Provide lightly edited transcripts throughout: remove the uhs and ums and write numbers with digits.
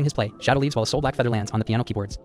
his play, Shadow leaves while a soul black feather lands on the piano keyboards.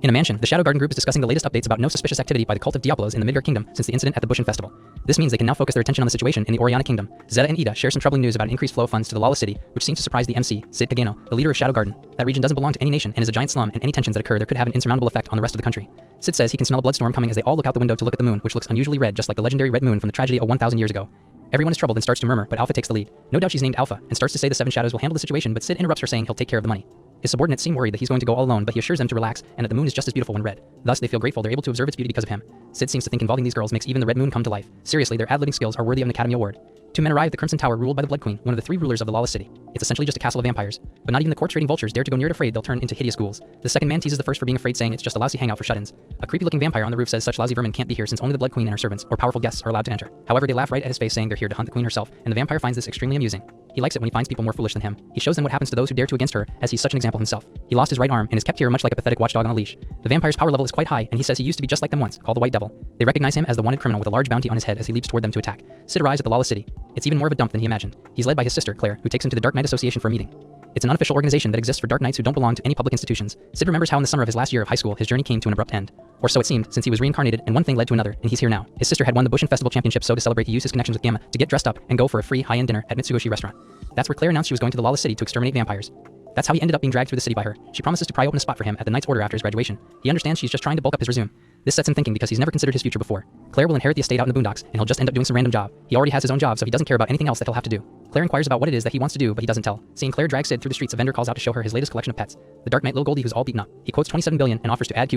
In a mansion, the Shadow Garden group is discussing the latest updates about no suspicious activity by the cult of Diablos in the Midgard Kingdom since the incident at the Bushin Festival. This means they can now focus their attention on the situation in the Oriana Kingdom. Zeta and Ida share some troubling news about an increased flow of funds to the Lawless City, which seems to surprise the MC, Sid Kageno, the leader of Shadow Garden. That region doesn't belong to any nation and is a giant slum, and any tensions that occur there could have an insurmountable effect on the rest of the country. Sid says he can smell a bloodstorm coming as they all look out the window to look at the moon, which looks unusually red, just like the legendary red moon from the tragedy of 1,000 years ago. Everyone is troubled and starts to murmur, but Alpha takes the lead. No doubt she's named Alpha, and starts to say the Seven Shadows will handle the situation, but Sid interrupts her saying he'll take care of the money. His subordinates seem worried that he's going to go all alone, but he assures them to relax and that the moon is just as beautiful when red. Thus, they feel grateful they're able to observe its beauty because of him. Sid seems to think involving these girls makes even the red moon come to life. Seriously, their ad-libbing skills are worthy of an Academy Award. Two men arrive at the Crimson Tower ruled by the Blood Queen, one of the three rulers of the Lawless City. It's essentially just a castle of vampires. But not even the court-trading vultures dare to go near it, afraid they'll turn into hideous ghouls. The second man teases the first for being afraid, saying it's just a lousy hangout for shut-ins. A creepy-looking vampire on the roof says such lousy vermin can't be here since only the Blood Queen and her servants, or powerful guests, are allowed to enter. However, they laugh right at his face, saying they're here to hunt the queen herself, and the vampire finds this extremely amusing. He likes it when he finds people more foolish than him. He shows them what happens to those who dare to against her, as he's such an example himself. He lost his right arm and is kept here much like a pathetic watchdog on a leash. The vampire's power level is quite high, and he says he used to be just like them once, called the White Devil. They recognize him as the wanted criminal with a large bounty on his head as he leaps toward them to attack. Sid arrives at the Lawless City. It's even more of a dump than he imagined. He's led by his sister, Claire, who takes him to the Dark Knight Association for a meeting. It's an unofficial organization that exists for Dark Knights who don't belong to any public institutions. Sid remembers how in the summer of his last year of high school his journey came to an abrupt end. Or so it seemed, since he was reincarnated and one thing led to another, and he's here now. His sister had won the Bushin Festival Championship, so to celebrate he used his connections with Gamma to get dressed up and go for a free high-end dinner at Mitsugoshi restaurant. That's where Claire announced she was going to the Lawless City to exterminate vampires. That's how he ended up being dragged through the city by her. She promises to pry open a spot for him at the Knight's Order after his graduation. He understands she's just trying to bulk up his resume. This sets him thinking because he's never considered his future before. Claire will inherit the estate out in the boondocks, and he'll just end up doing some random job. He already has his own job, so he doesn't care about anything else that he'll have to do. Claire inquires about what it is that he wants to do, but he doesn't tell. Seeing Claire drag Sid through the streets, a vendor calls out to show her his latest collection of pets. The Dark Knight Little Goldie, who's all beaten up. He quotes 27 billion and offers to add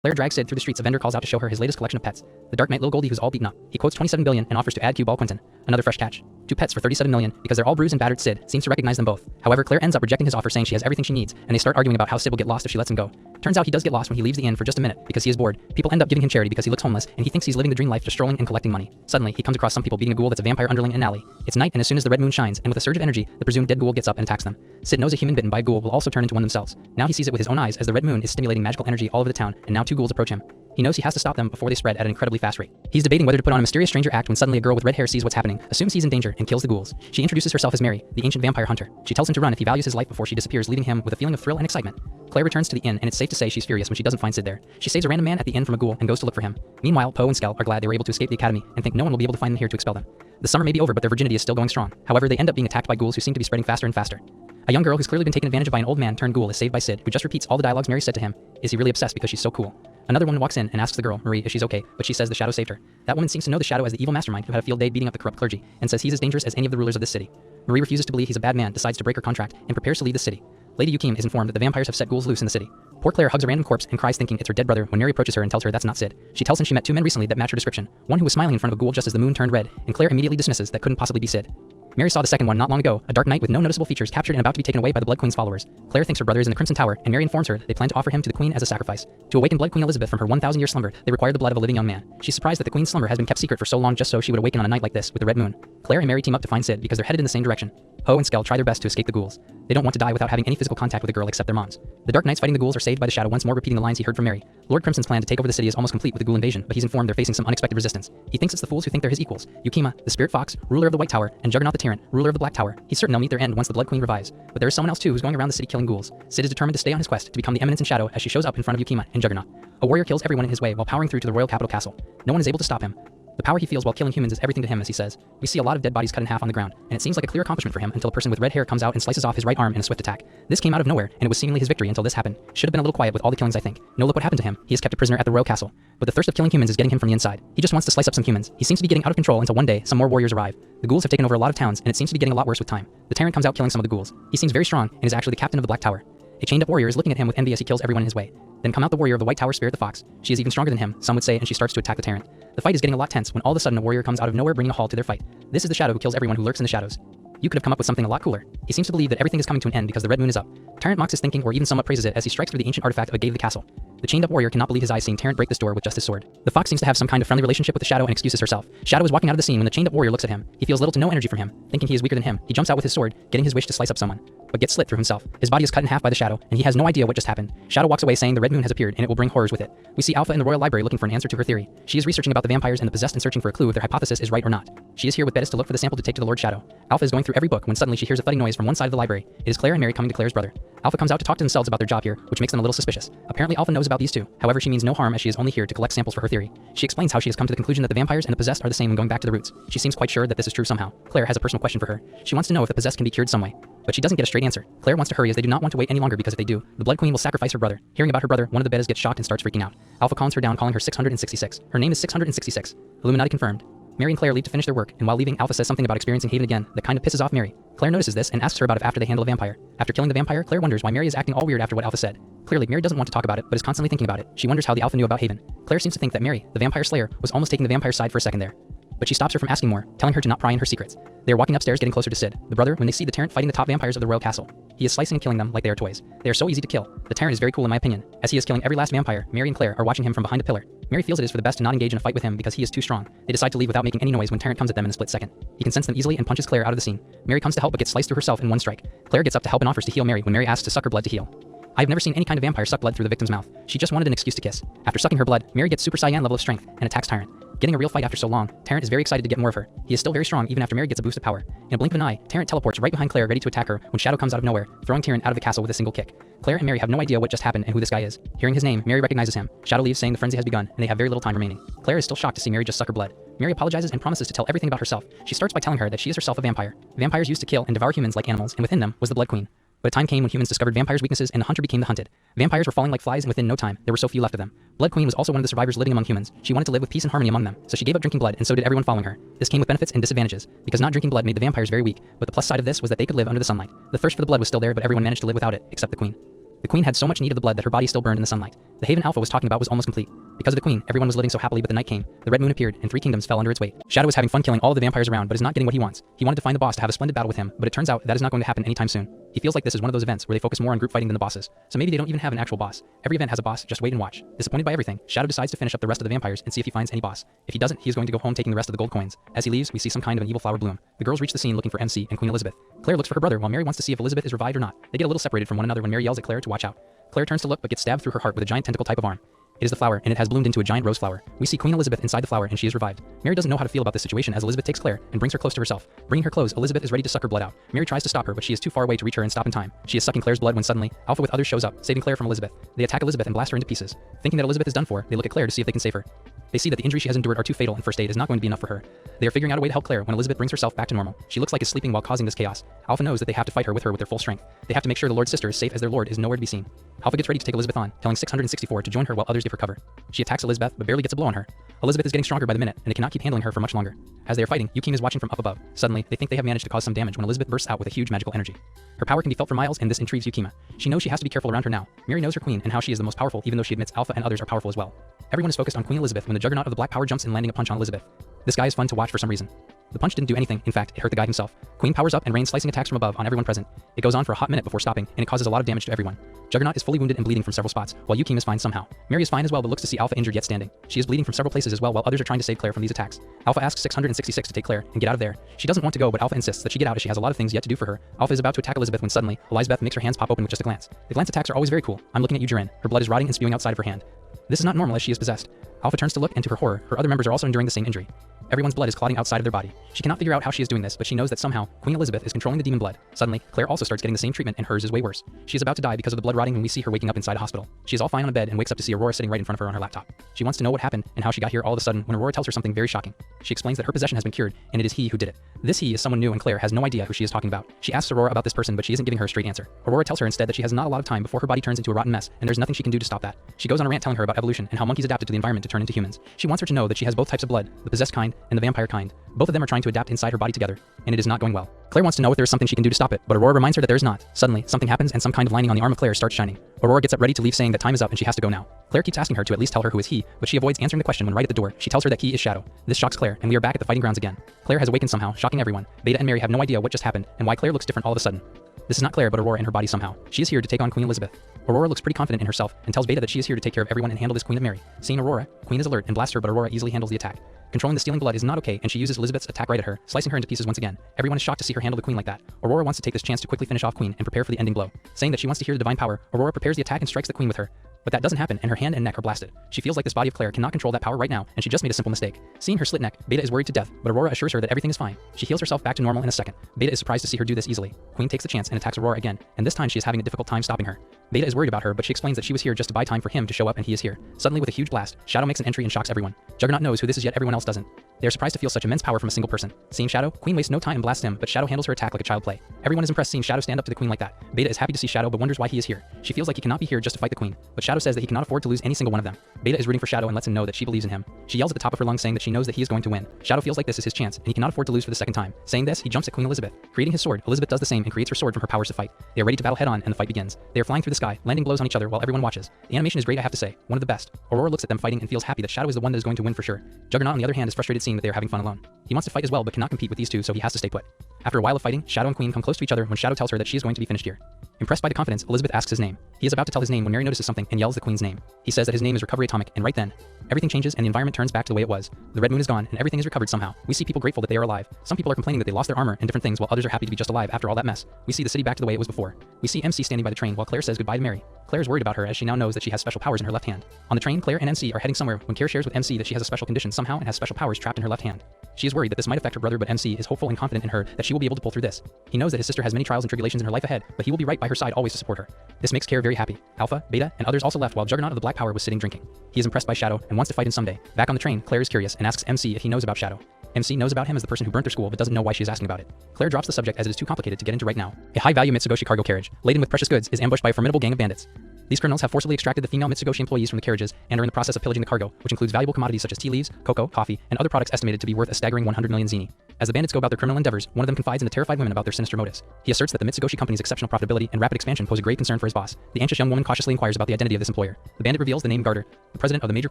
Claire drags Sid through the streets, a vendor calls out to show her his latest collection of pets. The Dark Knight Little Goldie, who's all beaten up. He quotes 27 billion and offers to add Cue Ball Quinton, another fresh catch. 2 pets for 37 million, because they're all bruised and battered. Sid seems to recognize them both. However, Claire ends up rejecting his offer, saying she has everything she needs, and they start arguing about how Sid will get lost if she lets him go. Turns out he does get lost when he leaves the inn for just a minute because he is bored. People end up giving him charity because he looks homeless, and he thinks he's living the dream life just strolling and collecting money. Suddenly, he comes across some people beating a ghoul that's a vampire underling in an alley. It's night, and as soon as the red moon shines, and with a surge of energy, the presumed dead ghoul gets up and attacks them. Sid knows a human bitten by a ghoul will also turn into one themselves. Now he sees it with his own eyes as the red moon is stimulating magical energy all over the town, and now 2 ghouls approach him. He knows he has to stop them before they spread at an incredibly fast rate. He's debating whether to put on a mysterious stranger act when suddenly a girl with red hair sees what's happening, assumes he's in danger, and kills the ghouls. She introduces herself as Mary, the ancient vampire hunter. She tells him to run if he values his life before she disappears, leaving him with a feeling of thrill and excitement. Claire returns to the inn, and it's safe to say she's furious when she doesn't find Sid there. She saves a random man at the inn from a ghoul and goes to look for him. Meanwhile, Poe and Skell are glad they were able to escape the academy and think no one will be able to find them here to expel them. The summer may be over, but their virginity is still going strong. However, they end up being attacked by ghouls who seem to be spreading faster and faster. A young girl who's clearly been taken advantage of by an old man turned ghoul is saved by Sid, who just repeats all the dialogues Mary said to him. Is he really obsessed because she's so cool? Another woman walks in and asks the girl, Marie, if she's okay, but she says the Shadow saved her. That woman seems to know the Shadow as the evil mastermind who had a field day beating up the corrupt clergy, and says he's as dangerous as any of the rulers of this city. Marie refuses to believe he's a bad man, decides to break her contract, and prepares to leave the city. Lady Yukim is informed that the vampires have set ghouls loose in the city. Poor Claire hugs a random corpse and cries thinking it's her dead brother when Mary approaches her and tells her that's not Sid. She tells him she met 2 men recently that match her description, one who was smiling in front of a ghoul just as the moon turned red, and Claire immediately dismisses that couldn't possibly be Sid. Mary saw the second one not long ago, a dark knight with no noticeable features captured and about to be taken away by the Blood Queen's followers. Claire thinks her brother is in the Crimson Tower, and Mary informs her that they plan to offer him to the Queen as a sacrifice. To awaken Blood Queen Elizabeth from her 1,000-year slumber, they require the blood of a living young man. She's surprised that the Queen's slumber has been kept secret for so long just so she would awaken on a night like this with the red moon. Claire and Mary team up to find Sid because they're headed in the same direction. Poe and Skell try their best to escape the ghouls. They don't want to die without having any physical contact with a girl except their moms. The Dark Knights fighting the ghouls are saved by the Shadow once more repeating the lines he heard from Mary. Lord Crimson's plan to take over the city is almost complete with the ghoul invasion, but he's informed they're facing some unexpected resistance. He thinks it's the fools who think they're his equals. Yukima, the Spirit Fox, ruler of the White Tower, and Juggernaut the Tyrant, ruler of the Black Tower. He's certain they'll meet their end once the Blood Queen revives. But there is someone else too who's going around the city killing ghouls. Sid is determined to stay on his quest to become the Eminence in Shadow as she shows up in front of Yukima and Juggernaut. A warrior kills everyone in his way while powering through to the royal capital castle. No one is able to stop him. The power he feels while killing humans is everything to him, as he says. We see a lot of dead bodies cut in half on the ground, and it seems like a clear accomplishment for him until a person with red hair comes out and slices off his right arm in a swift attack. This came out of nowhere, and it was seemingly his victory until this happened. Should have been a little quiet with all the killings, I think. No, look what happened to him. He is kept a prisoner at the royal castle. But the thirst of killing humans is getting him from the inside. He just wants to slice up some humans. He seems to be getting out of control until one day, some more warriors arrive. The ghouls have taken over a lot of towns, and it seems to be getting a lot worse with time. The Tyrant comes out killing some of the ghouls. He seems very strong, and is actually the captain of the Black Tower. A chained-up warrior is looking at him with envy as he kills everyone in his way. Then come out the warrior of the White Tower, Spirit the Fox. She is even stronger than him, some would say, and she starts to attack the Tyrant. The fight is getting a lot tense when all of a sudden a warrior comes out of nowhere bringing a halt to their fight. This is the Shadow who kills everyone who lurks in the shadows. You could have come up with something a lot cooler. He seems to believe that everything is coming to an end because the red moon is up. Tyrant mocks his thinking or even somewhat praises it as he strikes through the ancient artifact of a gave the castle. The chained-up warrior cannot believe his eyes seeing Tyrant break this door with just his sword. The Fox seems to have some kind of friendly relationship with the Shadow and excuses herself. Shadow is walking out of the scene when the chained-up warrior looks at him. He feels little to no energy from him. Thinking he is weaker than him, he jumps out with his sword, getting his wish to slice up someone, but gets slit through himself. His body is cut in half by the Shadow, and he has no idea what just happened. Shadow walks away saying the red moon has appeared and it will bring horrors with it. We see Alpha in the royal library looking for an answer to her theory. She is researching about the vampires and the possessed and searching for a clue if their hypothesis is right or not. She is here with Bettis to look for the sample to take to the Lord Shadow. Alpha is going through every book when suddenly she hears a thudding noise from one side of the library. It is Claire and Mary coming to Claire's brother. Alpha comes out to talk to themselves about their job here, which makes them a little suspicious. Apparently Alpha knows about these two. However, she means no harm as she is only here to collect samples for her theory. She explains how she has come to the conclusion that the vampires and the possessed are the same when going back to the roots. She seems quite sure that this is true somehow. Claire has a personal question for her. She wants to know if the possessed can be cured some way, but she doesn't get a straight answer. Claire wants to hurry as they do not want to wait any longer because if they do, the Blood Queen will sacrifice her brother. Hearing about her brother, one of the Bettas gets shocked and starts freaking out. Alpha calms her down, calling her 666. Her name is 666. Illuminati confirmed. Mary and Claire leave to finish their work, and while leaving, Alpha says something about experiencing Haven again that kind of pisses off Mary. Claire notices this and asks her about it after they handle a vampire. After killing the vampire, Claire wonders why Mary is acting all weird after what Alpha said. Clearly, Mary doesn't want to talk about it, but is constantly thinking about it. She wonders how the Alpha knew about Haven. Claire seems to think that Mary, the vampire slayer, was almost taking the vampire's side for a second there. But she stops her from asking more, telling her to not pry in her secrets. They are walking upstairs getting closer to Sid, the brother, when they see the Tyrant fighting the top vampires of the royal castle. He is slicing and killing them like they are toys. They are so easy to kill. The Tyrant is very cool in my opinion. As he is killing every last vampire, Mary and Claire are watching him from behind a pillar. Mary feels it is for the best to not engage in a fight with him because he is too strong. They decide to leave without making any noise when Tyrant comes at them in a split second. He can sense them easily and punches Claire out of the scene. Mary comes to help but gets sliced through herself in one strike. Claire gets up to help and offers to heal Mary when Mary asks to suck her blood to heal. I have never seen any kind of vampire suck blood through the victim's mouth. She just wanted an excuse to kiss. After sucking her blood, Mary gets Super Saiyan level of strength and attacks Tyrant. Getting a real fight after so long, Tyrant is very excited to get more of her. He is still very strong even after Mary gets a boost of power. In a blink of an eye, Tyrant teleports right behind Claire ready to attack her when Shadow comes out of nowhere, throwing Tyrant out of the castle with a single kick. Claire and Mary have no idea what just happened and who this guy is. Hearing his name, Mary recognizes him. Shadow leaves saying the frenzy has begun and they have very little time remaining. Claire is still shocked to see Mary just suck her blood. Mary apologizes and promises to tell everything about herself. She starts by telling her that she is herself a vampire. Vampires used to kill and devour humans like animals, and within them was the Blood Queen. But a time came when humans discovered vampires' weaknesses and the hunter became the hunted. Vampires were falling like flies and within no time, there were so few left of them. Blood Queen was also one of the survivors living among humans. She wanted to live with peace and harmony among them, so she gave up drinking blood and so did everyone following her. This came with benefits and disadvantages, because not drinking blood made the vampires very weak, but the plus side of this was that they could live under the sunlight. The thirst for the blood was still there, but everyone managed to live without it, except the Queen. The Queen had so much need of the blood that her body still burned in the sunlight. The haven Alpha was talking about was almost complete. Because of the Queen, everyone was living so happily, but the night came, the red moon appeared, and 3 kingdoms fell under its weight. Shadow is having fun killing all of the vampires around, but is not getting what he wants. He wanted to find the boss to have a splendid battle with him, but it turns out that is not going to happen anytime soon. He feels like this is one of those events where they focus more on group fighting than the bosses, so maybe they don't even have an actual boss. Every event has a boss, just wait and watch. Disappointed by everything, Shadow decides to finish up the rest of the vampires and see if he finds any boss. If he doesn't, he is going to go home taking the rest of the gold coins. As he leaves, we see some kind of an evil flower bloom. The girls reach the scene looking for MC and Queen Elizabeth. Claire looks for her brother while Mary wants to see if Elizabeth is revived or not. They get a little separated from one another when Mary yells at Claire to watch out. Claire turns to look but gets stabbed through her heart with a giant tentacle type of arm. It is the flower, and it has bloomed into a giant rose flower. We see Queen Elizabeth inside the flower, and she is revived. Mary doesn't know how to feel about this situation as Elizabeth takes Claire and brings her close to herself. Bringing her close, Elizabeth is ready to suck her blood out. Mary tries to stop her, but she is too far away to reach her and stop in time. She is sucking Claire's blood when suddenly, Alpha with others shows up, saving Claire from Elizabeth. They attack Elizabeth and blast her into pieces. Thinking that Elizabeth is done for, they look at Claire to see if they can save her. They see that the injuries she has endured are too fatal and first aid is not going to be enough for her. They are figuring out a way to help Claire when Elizabeth brings herself back to normal. She looks like is sleeping while causing this chaos. Alpha knows that they have to fight her with their full strength. They have to make sure the Lord's sister is safe as their Lord is nowhere to be seen. Alpha gets ready to take Elizabeth on, telling 664 to join her while others give her cover. She attacks Elizabeth but barely gets a blow on her. Elizabeth is getting stronger by the minute and they cannot keep handling her for much longer. As they are fighting, Yukima is watching from up above. Suddenly, they think they have managed to cause some damage when Elizabeth bursts out with a huge magical energy. Her power can be felt for miles and this intrigues Yukima. She knows she has to be careful around her now. Mary knows her queen and how she is the most powerful even though she admits Alpha and others are powerful as well. Everyone is focused on Queen Elizabeth when the Juggernaut of the Black Power jumps in landing a punch on Elizabeth. This guy is fun to watch for some reason. The punch didn't do anything. In fact, it hurt the guy himself. Queen powers up and rains slicing attacks from above on everyone present. It goes on for a hot minute before stopping, and it causes a lot of damage to everyone. Juggernaut is fully wounded and bleeding from several spots, while Yukim is fine somehow. Mary is fine as well, but looks to see Alpha injured yet standing. She is bleeding from several places as well, while others are trying to save Claire from these attacks. Alpha asks 666 to take Claire and get out of there. She doesn't want to go, but Alpha insists that she get out as she has a lot of things yet to do for her. Alpha is about to attack Elizabeth when suddenly, Elizabeth makes her hands pop open with just a glance. The glance attacks are always very cool. I'm looking at you, Jiren. Her blood is rotting and spewing outside of her hand. This is not normal as she is possessed. Alpha turns to look, and to her horror, her other members are also enduring the same injury. Everyone's blood is clotting outside of their body. She cannot figure out how she is doing this, but she knows that somehow Queen Elizabeth is controlling the demon blood. Suddenly, Claire also starts getting the same treatment, and hers is way worse. She is about to die because of the blood rotting when we see her waking up inside a hospital. She is all fine on a bed and wakes up to see Aurora sitting right in front of her on her laptop. She wants to know what happened and how she got here all of a sudden when Aurora tells her something very shocking. She explains that her possession has been cured, and it is he who did it. This he is someone new, and Claire has no idea who she is talking about. She asks Aurora about this person, but she isn't giving her a straight answer. Aurora tells her instead that she has not a lot of time before her body turns into a rotten mess, and there's nothing she can do to stop that. She goes on a rant telling her about evolution and how monkeys adapted to the environment to turn into humans. She wants her to know that she has both types of blood, the possessed kind and the vampire kind. Both of them are trying to adapt inside her body together, and it is not going well. Claire wants to know if there is something she can do to stop it, but Aurora reminds her that there is not. Suddenly, something happens and some kind of lining on the arm of Claire starts shining. Aurora gets up ready to leave, saying that time is up and she has to go now. Claire keeps asking her to at least tell her who is he, but she avoids answering the question when right at the door, she tells her that he is Shadow. This shocks Claire, and we are back at the fighting grounds again. Claire has awakened somehow, shocking everyone. Beta and Mary have no idea what just happened and why Claire looks different all of a sudden. This is not Claire, but Aurora in her body somehow. She is here to take on Queen Elizabeth. Aurora looks pretty confident in herself and tells Beta that she is here to take care of everyone and handle this Queen of Mary. Seeing Aurora, Queen is alert and blasts her, but Aurora easily handles the attack. Controlling the stealing blood is not okay, and she uses Elizabeth's attack right at her, slicing her into pieces once again. Everyone is shocked to see her handle the Queen like that. Aurora wants to take this chance to quickly finish off Queen and prepare for the ending blow. Saying that she wants to hear the divine power, Aurora prepares the attack and strikes the Queen with her. But that doesn't happen, and her hand and neck are blasted. She feels like this body of Claire cannot control that power right now, and she just made a simple mistake. Seeing her slit neck, Beta is worried to death, but Aurora assures her that everything is fine. She heals herself back to normal in a second. Beta is surprised to see her do this easily. Queen takes the chance and attacks Aurora again, and this time she is having a difficult time stopping her. Beta is worried about her, but she explains that she was here just to buy time for him to show up, and he is here. Suddenly, with a huge blast, Shadow makes an entry and shocks everyone. Juggernaut knows who this is, yet everyone else doesn't. They are surprised to feel such immense power from a single person. Seeing Shadow, Queen wastes no time and blasts him, but Shadow handles her attack like a child play. Everyone is impressed seeing Shadow stand up to the Queen like that. Beta is happy to see Shadow, but wonders why he is here. She feels like he cannot be here just to fight the Queen, but Shadow says that he cannot afford to lose any single one of them. Beta is rooting for Shadow and lets him know that she believes in him. She yells at the top of her lungs saying that she knows that he is going to win. Shadow feels like this is his chance, and he cannot afford to lose for the second time. Saying this, he jumps at Queen Elizabeth. Creating his sword, Elizabeth does the same and creates her sword from her powers to fight. They are ready to battle head on, and the fight begins. They are flying through the sky, landing blows on each other while everyone watches. The animation is great, I have to say. One of the best. Aurora looks at them fighting and feels happy that Shadow is the one that is going to win for sure. Juggernaut, on the other hand, is frustrated seeing that they are having fun alone. He wants to fight as well, but cannot compete with these two, so he has to stay put. After a while of fighting, Shadow and Queen come close to each other when Shadow tells her that she is going to be finished here. Impressed by the confidence, Elizabeth asks his name. He is about to tell his name when Mary notices something and yells the Queen's name. He says that his name is Recovery Atomic, and right then, everything changes and the environment turns back to the way it was. The red moon is gone and everything is recovered somehow. We see people grateful that they are alive. Some people are complaining that they lost their armor and different things, while others are happy to be just alive after all that mess. We see the city back to the way it was before. We see MC standing by the train while Claire says goodbye to Mary. Claire is worried about her as she now knows that she has special powers in her left hand. On the train, Claire and MC are heading somewhere when Claire shares with MC that she has a special condition somehow and has special powers trapped in her left hand. She is worried that this might affect her brother, but MC is hopeful and confident in her that she will be able to pull through this. He knows that his sister has many trials and tribulations in her life ahead, but he will be right by her side always to support her. This makes Claire very happy. Alpha, Beta, and others also left while Juggernaut of the Black Power was sitting drinking. He is impressed by Shadow and wants to fight him someday. Back on the train, Claire is curious and asks MC if he knows about Shadow. MC knows about him as the person who burnt their school but doesn't know why she is asking about it. Claire drops the subject as it is too complicated to get into right now. A high-value Mitsugoshi cargo carriage, laden with precious goods, is ambushed by a formidable gang of bandits. These criminals have forcibly extracted the female Mitsugoshi employees from the carriages and are in the process of pillaging the cargo, which includes valuable commodities such as tea leaves, cocoa, coffee, and other products estimated to be worth a staggering 100 million zeni. As the bandits go about their criminal endeavors, one of them confides in the terrified women about their sinister motives. He asserts that the Mitsugoshi company's exceptional profitability and rapid expansion pose a grave concern for his boss. The anxious young woman cautiously inquires about the identity of this employer. The bandit reveals the name Garter, the president of the major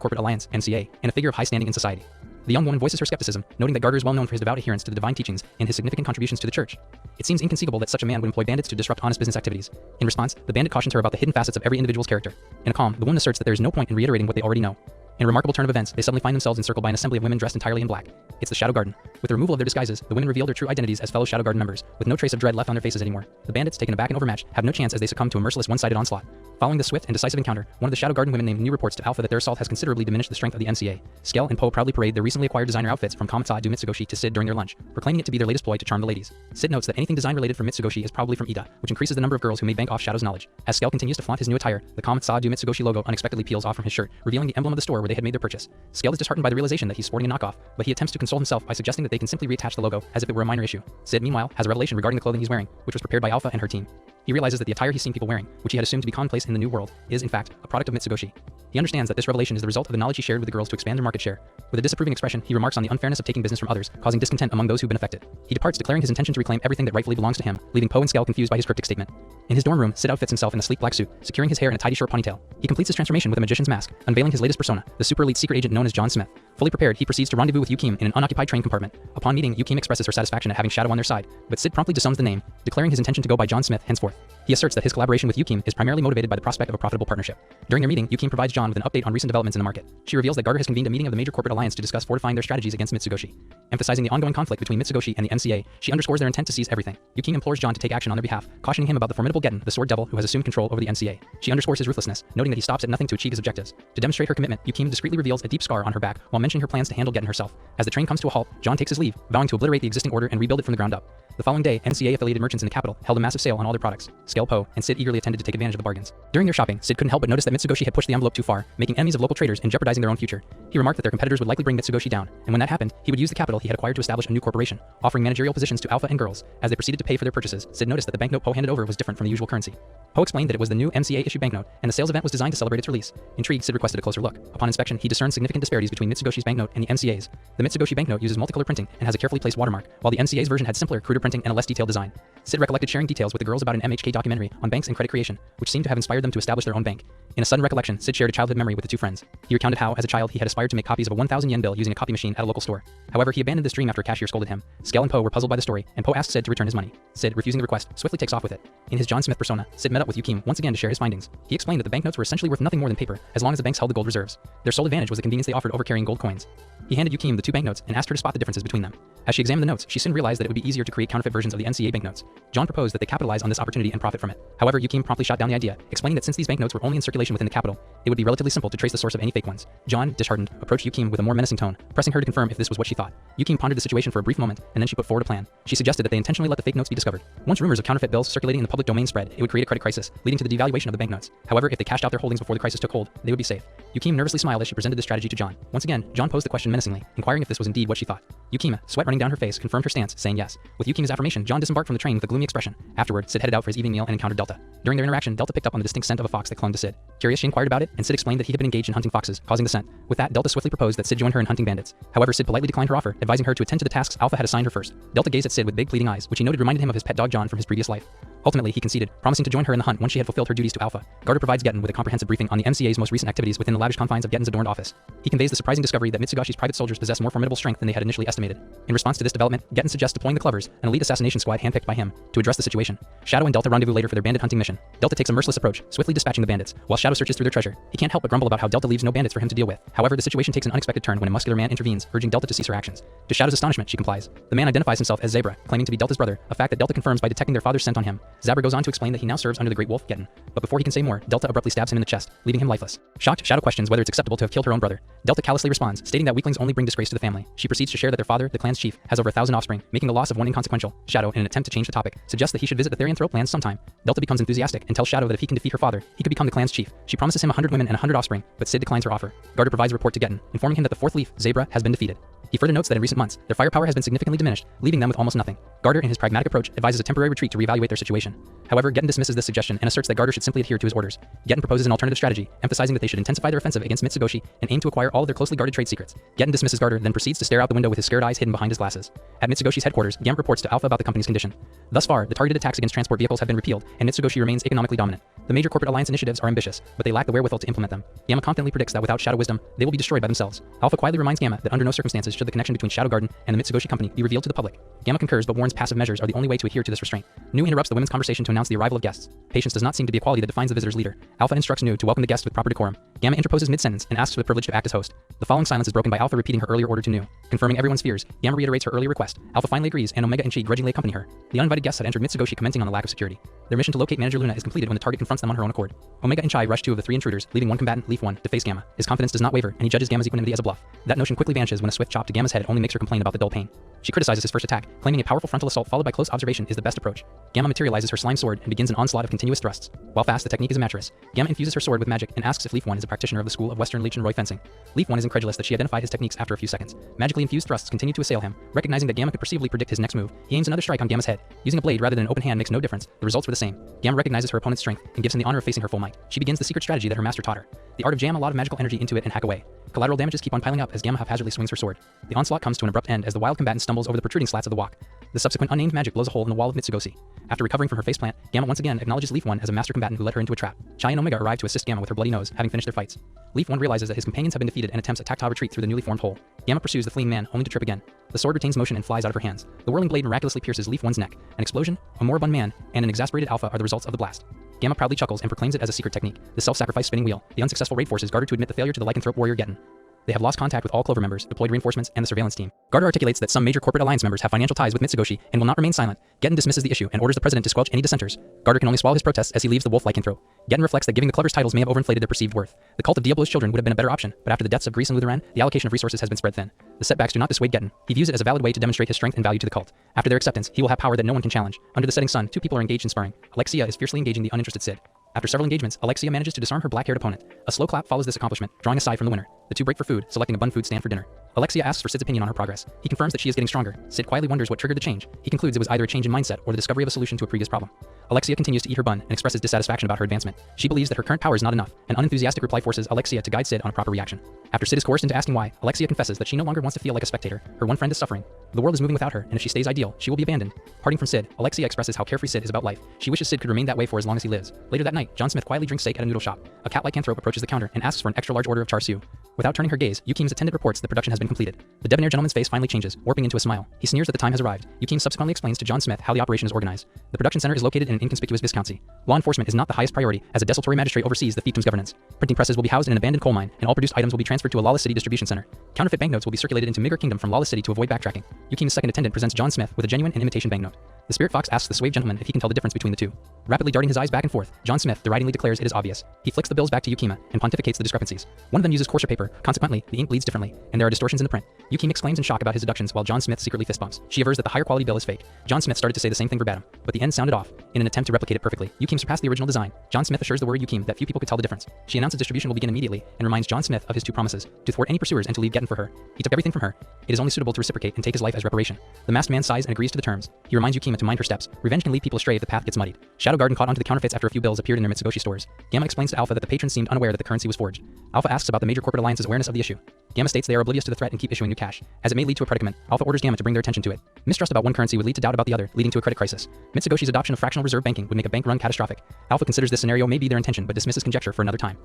corporate alliance, NCA, and a figure of high standing in society. The young woman voices her skepticism, noting that Garter is well known for his devout adherence to the divine teachings and his significant contributions to the church. It seems inconceivable that such a man would employ bandits to disrupt honest business activities. In response, the bandit cautions her about the hidden facets of every individual's character. In a calm, the woman asserts that there is no point in reiterating what they already know. In a remarkable turn of events, they suddenly find themselves encircled by an assembly of women dressed entirely in black. It's the Shadow Garden. With the removal of their disguises, the women reveal their true identities as fellow Shadow Garden members, with no trace of dread left on their faces anymore. The bandits, taken aback and overmatched, have no chance as they succumb to a merciless one-sided onslaught. Following this swift and decisive encounter, one of the Shadow Garden women named New reports to Alpha that their assault has considerably diminished the strength of the NCA. Skell and Poe proudly parade their recently acquired designer outfits from Kamatsu do Mitsugoshi to Sid during their lunch, proclaiming it to be their latest ploy to charm the ladies. Sid notes that anything design related from Mitsugoshi is probably from Ida, which increases the number of girls who may bank off Shadow's knowledge. As Skell continues to flaunt his new attire, the Kamatsu do Mitsugoshi logo unexpectedly peels off from his shirt, revealing the emblem of the store where they had made their purchase. Skell is disheartened by the realization that he's sporting a knockoff, but he attempts to console himself by suggesting that they can simply reattach the logo as if it were a minor issue. Sid, meanwhile, has a revelation regarding the clothing he's wearing, which was prepared by Alpha and her team. He realizes that the attire he's seen people wearing, which he had assumed to be commonplace in the new world, is, in fact, a product of Mitsugoshi. He understands that this revelation is the result of the knowledge he shared with the girls to expand their market share. With a disapproving expression, he remarks on the unfairness of taking business from others, causing discontent among those who've been affected. He departs, declaring his intention to reclaim everything that rightfully belongs to him, leaving Poe and Skell confused by his cryptic statement. In his dorm room, Sid outfits himself in a sleek black suit, securing his hair in a tidy short ponytail. He completes his transformation with a magician's mask, unveiling his latest persona, the super elite secret agent known as John Smith. Fully prepared, he proceeds to rendezvous with Yukim in an unoccupied train compartment. Upon meeting, Yukim expresses her satisfaction at having Shadow on their side, but Sid promptly disowns the name, declaring his intention to go by John Smith henceforth. He asserts that his collaboration with Yukim is primarily motivated by the prospect of a profitable partnership. During their meeting, Yukim provides John with an update on recent developments in the market. She reveals that Garter has convened a meeting of the major corporate alliance to discuss fortifying their strategies against Mitsugoshi. Emphasizing the ongoing conflict between Mitsugoshi and the NCA, she underscores their intent to seize everything. Yukim implores John to take action on their behalf, cautioning him about the formidable Getten, the sword devil who has assumed control over the NCA. She underscores his ruthlessness, noting that he stops at nothing to achieve his objectives. To demonstrate her commitment, Yukim discreetly reveals a deep scar on her back while mentioning her plans to handle Getten herself. As the train comes to a halt, John takes his leave, vowing to obliterate the existing order and rebuild it from the ground up. The following day, NCA-affiliated merchants in the capital held a massive sale on all their products. Skell, Poe, and Sid eagerly attended to take advantage of the bargains. During their shopping, Sid couldn't help but notice that Mitsugoshi had pushed the envelope too far, making enemies of local traders and jeopardizing their own future. He remarked that their competitors would likely bring Mitsugoshi down, and when that happened, he would use the capital he had acquired to establish a new corporation, offering managerial positions to Alpha and girls. As they proceeded to pay for their purchases, Sid noticed that the banknote Poe handed over was different from the usual currency. Poe explained that it was the new MCA-issued banknote, and the sales event was designed to celebrate its release. Intrigued, Sid requested a closer look. Upon inspection, he discerned significant disparities between Mitsugoshi's banknote and the NCA's. The Mitsugoshi banknote uses multicolor printing and has a carefully placed watermark, while the NCA's version had simpler, cruder printing and a less detailed design. Sid recollected sharing details with the girls about an MHK documentary on banks and credit creation, which seemed to have inspired them to establish their own bank. In a sudden recollection, Sid shared a childhood memory with the two friends. He recounted how, as a child, he had aspired to make copies of a 1,000 yen bill using a copy machine at a local store. However, he abandoned this dream after a cashier scolded him. Skell and Poe were puzzled by the story, and Poe asked Sid to return his money. Sid, refusing the request, swiftly takes off with it. In his John Smith persona, Sid met up with Yukim once again to share his findings. He explained that the banknotes were essentially worth nothing more than paper, as long as the banks held the gold reserves. Their sole advantage was the convenience they offered over carrying gold coins. He handed Yukim the two banknotes and asked her to spot the differences between them. As she examined the notes, she soon realized that it would be easier to create counterfeit versions of the NCA banknotes. John proposed that they capitalize on this opportunity and profit from it. However, Yukim promptly shot down the idea, explaining that since these banknotes were only in circulation within the capital, it would be relatively simple to trace the source of any fake ones. John, disheartened, approached Yukim with a more menacing tone, pressing her to confirm if this was what she thought. Yukim pondered the situation for a brief moment, and then she put forward a plan. She suggested that they intentionally let the fake notes be discovered. Once rumors of counterfeit bills circulating in the public domain spread, it would create a credit crisis, leading to the devaluation of the banknotes. However, if they cashed out their holdings before the crisis took hold, they would be safe. Yukim nervously smiled as she presented this strategy to John. Once again, John posed the question menacingly, inquiring if this was indeed what she thought. Yukim, sweat running down her face, confirmed her stance, saying yes. With Yukim's affirmation, John disembarked from the train with a gloomy expression. Afterward, Sid headed out for his evening meal and encountered Delta. During their interaction, Delta picked up on the distinct scent of a fox that clung to Sid. Curious, she inquired about it, and Sid explained that he had been engaged in hunting foxes, causing the scent. With that, Delta swiftly proposed that Sid join her in hunting bandits. However, Sid politely declined her offer, advising her to attend to the tasks Alpha had assigned her first. Delta gazed at Sid with big pleading eyes, which he noted reminded him of his pet dog John from his previous life. Ultimately, he conceded, promising to join her in the hunt once she had fulfilled her duties to Alpha. Garter provides Getten with a comprehensive briefing on the MCA's most recent activities within the lavish confines of Getten's adorned office. He conveys the surprising discovery that Mitsugoshi's private soldiers possess more formidable strength than they had initially estimated. In response to this development, Getten suggests deploying the Clovers, an elite assassination squad handpicked by him, to address the situation. Shadow and Delta rendezvous later for their bandit hunting mission. Delta takes a merciless approach, swiftly dispatching the bandits, while Shadow searches through their treasure. He can't help but grumble about how Delta leaves no bandits for him to deal with. However, the situation takes an unexpected turn when a muscular man intervenes, urging Delta to cease her actions. To Shadow's astonishment, she complies. The man identifies himself as Zebra, claiming to be Delta's brother, a fact that Delta confirms by detecting their father's scent on him. Zebra goes on to explain that he now serves under the Great Wolf, Getten. But before he can say more, Delta abruptly stabs him in the chest, leaving him lifeless. Shocked, Shadow questions whether it's acceptable to have killed her own brother. Delta callously responds, stating that weaklings only bring disgrace to the family. She proceeds to share that their father, the clan's chief, has over 1,000 offspring, making the loss of one inconsequential. Shadow, in an attempt to change the topic, suggests that he should visit the Therianthrope lands sometime. Delta becomes enthusiastic and tells Shadow that if he can defeat her father, he could become the clan's chief. She promises him 100 women and 100 offspring, but Sid declines her offer. Garter provides a report to Getten, informing him that the fourth leaf, Zebra, has been defeated. He further notes that in recent months, their firepower has been significantly diminished, leaving them with almost nothing. Garter, in his pragmatic approach, advises a temporary retreat to reevaluate their situation. However, Getten dismisses this suggestion and asserts that Garter should simply adhere to his orders. Getten proposes an alternative strategy, emphasizing that they should intensify their offensive against Mitsugoshi and aim to acquire all of their closely guarded trade secrets. Getten dismisses Garter, then proceeds to stare out the window with his scared eyes hidden behind his glasses. At Mitsugoshi's headquarters, Gamma reports to Alpha about the company's condition. Thus far, the targeted attacks against transport vehicles have been repealed, and Mitsugoshi remains economically dominant. The major corporate alliance initiatives are ambitious, but they lack the wherewithal to implement them. Gamma confidently predicts that without Shadow wisdom, they will be destroyed by themselves. Alpha quietly reminds Gamma that under no circumstances should the connection between Shadow Garden and the Mitsugoshi company be revealed to the public. Gamma concurs but warns passive measures are the only way to adhere to this restraint. Nu interrupts the women's conversation to announce the arrival of guests. Patience does not seem to be a quality that defines the visitor's leader. Alpha instructs Nu to welcome the guests with proper decorum. Gamma interposes mid-sentence and asks for the privilege to act as host. The following silence is broken by Alpha repeating her earlier order to Nu. Confirming everyone's fears, Gamma reiterates her earlier request. Alpha finally agrees, and Omega and Chi grudgingly accompany her. The uninvited guests had entered Mitsugoshi, commenting on the lack of security. Their mission to locate Manager Luna is completed when the target confronts them on her own accord. Omega and Chai rush two of the three intruders, leaving one combatant, Leaf 1, to face Gamma. His confidence does not waver, and he judges Gamma's equanimity as a bluff. That notion quickly vanishes when a swift chop to Gamma's head only makes her complain about the dull pain. She criticizes his first attack, claiming a powerful frontal assault followed by close observation is the best approach. Gamma materializes her slime sword and begins an onslaught of continuous thrusts. While fast, the technique is a mattress. Gamma infuses her sword with magic and asks if Leaf 1 is a practitioner of the school of Western Leech and Roy fencing. Leaf 1 is incredulous that she identified his techniques after a few seconds. Magically infused thrusts continue to assail him. Recognizing that Gamma could perceivably predict his next move, he aims another strike on Gamma's head. Using a blade rather than an open hand makes no difference. The results were the same. Gamma recognizes her opponent's strength and gives him the honor of facing her full might. She begins the secret strategy that her master taught her. The art of jam a lot of magical energy into it and hack away. Collateral damages keep on piling up as Gamma haphazardly swings her sword. The onslaught comes to an abrupt end as the wild combatant stumbles over the protruding slats of the walk. The subsequent unnamed magic blows a hole in the wall of Mitsugoshi. After recovering from her faceplant, Gamma once again acknowledges Leaf 1 as a master combatant who led her into a trap. Chai and Omega arrive to assist Gamma with her bloody nose, having finished their fights. Leaf 1 realizes that his companions have been defeated and attempts a tactile retreat through the newly formed hole. Gamma pursues the fleeing man, only to trip again. The sword retains motion and flies out of her hands. The whirling blade miraculously pierces Leaf 1's neck. An explosion, a moribund man, and an exasperated Alpha are the results of the blast. Gamma proudly chuckles and proclaims it as a secret technique, the self-sacrifice spinning wheel. The unsuccessful raid forces Garter to admit the failure to the lycanthrope warrior Getten. They have lost contact with all Clover members, deployed reinforcements, and the surveillance team. Garter articulates that some major corporate alliance members have financial ties with Mitsugoshi and will not remain silent. Getten dismisses the issue and orders the president to squelch any dissenters. Garter can only swallow his protests as he leaves the wolf lycanthrope. Getten reflects that giving the Clovers titles may have overinflated their perceived worth. The cult of Diablo's children would have been a better option, but after the deaths of Grease and Lutheran, the allocation of resources has been spread thin. The setbacks do not dissuade Getten. He views it as a valid way to demonstrate his strength and value to the cult. After their acceptance, he will have power that no one can challenge. Under the setting sun, two people are engaged in sparring. Alexia is fiercely engaging the uninterested Sid. After several engagements, Alexia manages to disarm her black-haired opponent. A slow clap follows this accomplishment, drawing a sigh from the winner. The two break for food, selecting a bun food stand for dinner. Alexia asks for Sid's opinion on her progress. He confirms that she is getting stronger. Sid quietly wonders what triggered the change. He concludes it was either a change in mindset or the discovery of a solution to a previous problem. Alexia continues to eat her bun and expresses dissatisfaction about her advancement. She believes that her current power is not enough. An unenthusiastic reply forces Alexia to guide Sid on a proper reaction. After Sid is coerced into asking why, Alexia confesses that she no longer wants to feel like a spectator. Her one friend is suffering. The world is moving without her, and if she stays ideal, she will be abandoned. Parting from Sid, Alexia expresses how carefree Sid is about life. She wishes Sid could remain that way for as long as he lives. Later that night, John Smith quietly drinks steak at a noodle shop. A cat-like lycanthrope approaches the counter and asks for an extra-large order of char siu. Without turning her gaze, Yukim's attendant reports the production has been completed. The debonair gentleman's face finally changes, warping into a smile. He sneers that the time has arrived. Yukim subsequently explains to John Smith how the operation is organized. The production center is located in an inconspicuous Viscountcy. Law enforcement is not the highest priority, as a desultory magistrate oversees the fiefdom's governance. Printing presses will be housed in an abandoned coal mine, and all produced items will be transferred to a lawless city distribution center. Counterfeit banknotes will be circulated into Migger Kingdom from lawless city to avoid backtracking. Yukim's second attendant presents John Smith with a genuine and imitation banknote. The spirit fox asks the suave gentleman if he can tell the difference between the two. Rapidly darting his eyes back and forth, John Smith deridingly declares it is obvious. He flicks the bills back to Yukima and pontificates the discrepancies. One of them uses coarser paper, consequently, the ink bleeds differently, and there are distortions in the print. Yukima exclaims in shock about his deductions while John Smith secretly fist bumps. She avers that the higher quality bill is fake. John Smith started to say the same thing verbatim, but the end sounded off. In an attempt to replicate it perfectly, Yukim surpassed the original design. John Smith assures the worried Yukim that few people could tell the difference. She announces distribution will begin immediately and reminds John Smith of his two promises, to thwart any pursuers and to leave Getten for her. He took everything from her. It is only suitable to reciprocate and take his life as reparation. The masked man sighs and agrees to the terms. He reminds Yukima to mind her steps. Revenge can lead people astray if the path gets muddied. Shadow Garden caught onto the counterfeits after a few bills appeared in their Mitsugoshi stores. Gamma explains to Alpha that the patrons seemed unaware that the currency was forged. Alpha asks about the major corporate alliance's awareness of the issue. Gamma states they are oblivious to the threat and keep issuing new cash, as it may lead to a predicament. Alpha orders Gamma to bring their attention to it. Mistrust about one currency would lead to doubt about the other, leading to a credit crisis. Mitsugoshi's adoption of fractional reserve banking would make a bank run catastrophic. Alpha considers this scenario may be their intention but dismisses conjecture for another time.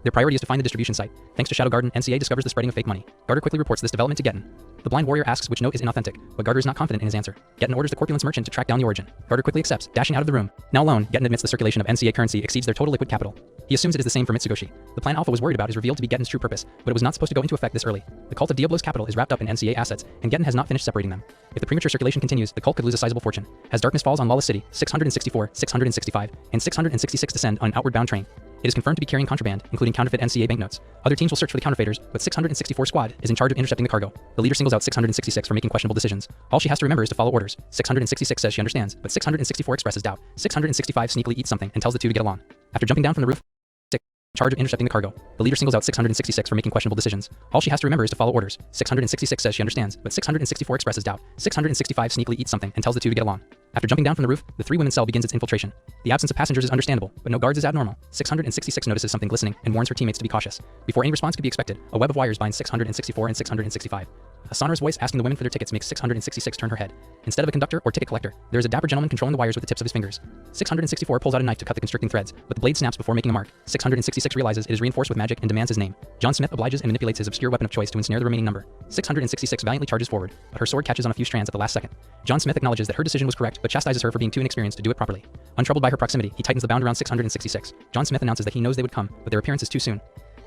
Their priority is to find the distribution site. Thanks to Shadow Garden, NCA discovers the spreading of fake money. Garter quickly reports this development to Getten. The blind warrior asks which note is inauthentic, but Garter is not confident in his answer. Getten orders the corpulence merchant to track down the origin. Garter quickly accepts, dashing out of the room. Now alone, Getten admits the circulation of NCA currency exceeds their total liquid capital. He assumes it is the same for Mitsugoshi. The plan Alpha was worried about is revealed to be Getten's true purpose, but it was not supposed to go into effect this early. The cult of Diablo's capital is wrapped up in NCA assets, and Getten has not finished separating them. If the premature circulation continues, the cult could lose a sizable fortune. As darkness falls on Lawless City, 664, 665, and 666 descend on an outward bound train. It is confirmed to be carrying contraband, including counterfeit NCA banknotes. Other teams will search for the counterfeiters, but 664 squad is in charge of intercepting the cargo. The leader singles out 666 for making questionable decisions. All she has to remember is to follow orders. 666 says she understands, but 664 expresses doubt. 665 sneakily eats something and tells the two to get along. After jumping down from the roof, in charge of intercepting the cargo. The leader singles out 666 for making questionable decisions. All she has to remember is to follow orders. 666 says she understands, but 664 expresses doubt. 665 sneakily eats something and tells the two to get along. After jumping down from the roof, the three-women cell begins its infiltration. The absence of passengers is understandable, but no guards is abnormal. 666 notices something glistening and warns her teammates to be cautious. Before any response could be expected, a web of wires binds 664 and 665. A sonorous voice asking the women for their tickets makes 666 turn her head. Instead of a conductor or ticket collector, there is a dapper gentleman controlling the wires with the tips of his fingers. 664 pulls out a knife to cut the constricting threads, but the blade snaps before making a mark. 666 realizes it is reinforced with magic and demands his name. John Smith obliges and manipulates his obscure weapon of choice to ensnare the remaining number. 666 valiantly charges forward, but her sword catches on a few strands at the last second. John Smith acknowledges that her decision was correct, but chastises her for being too inexperienced to do it properly. Untroubled by her proximity, he tightens the bound around 666. John Smith announces that he knows they would come, but their appearance is too soon.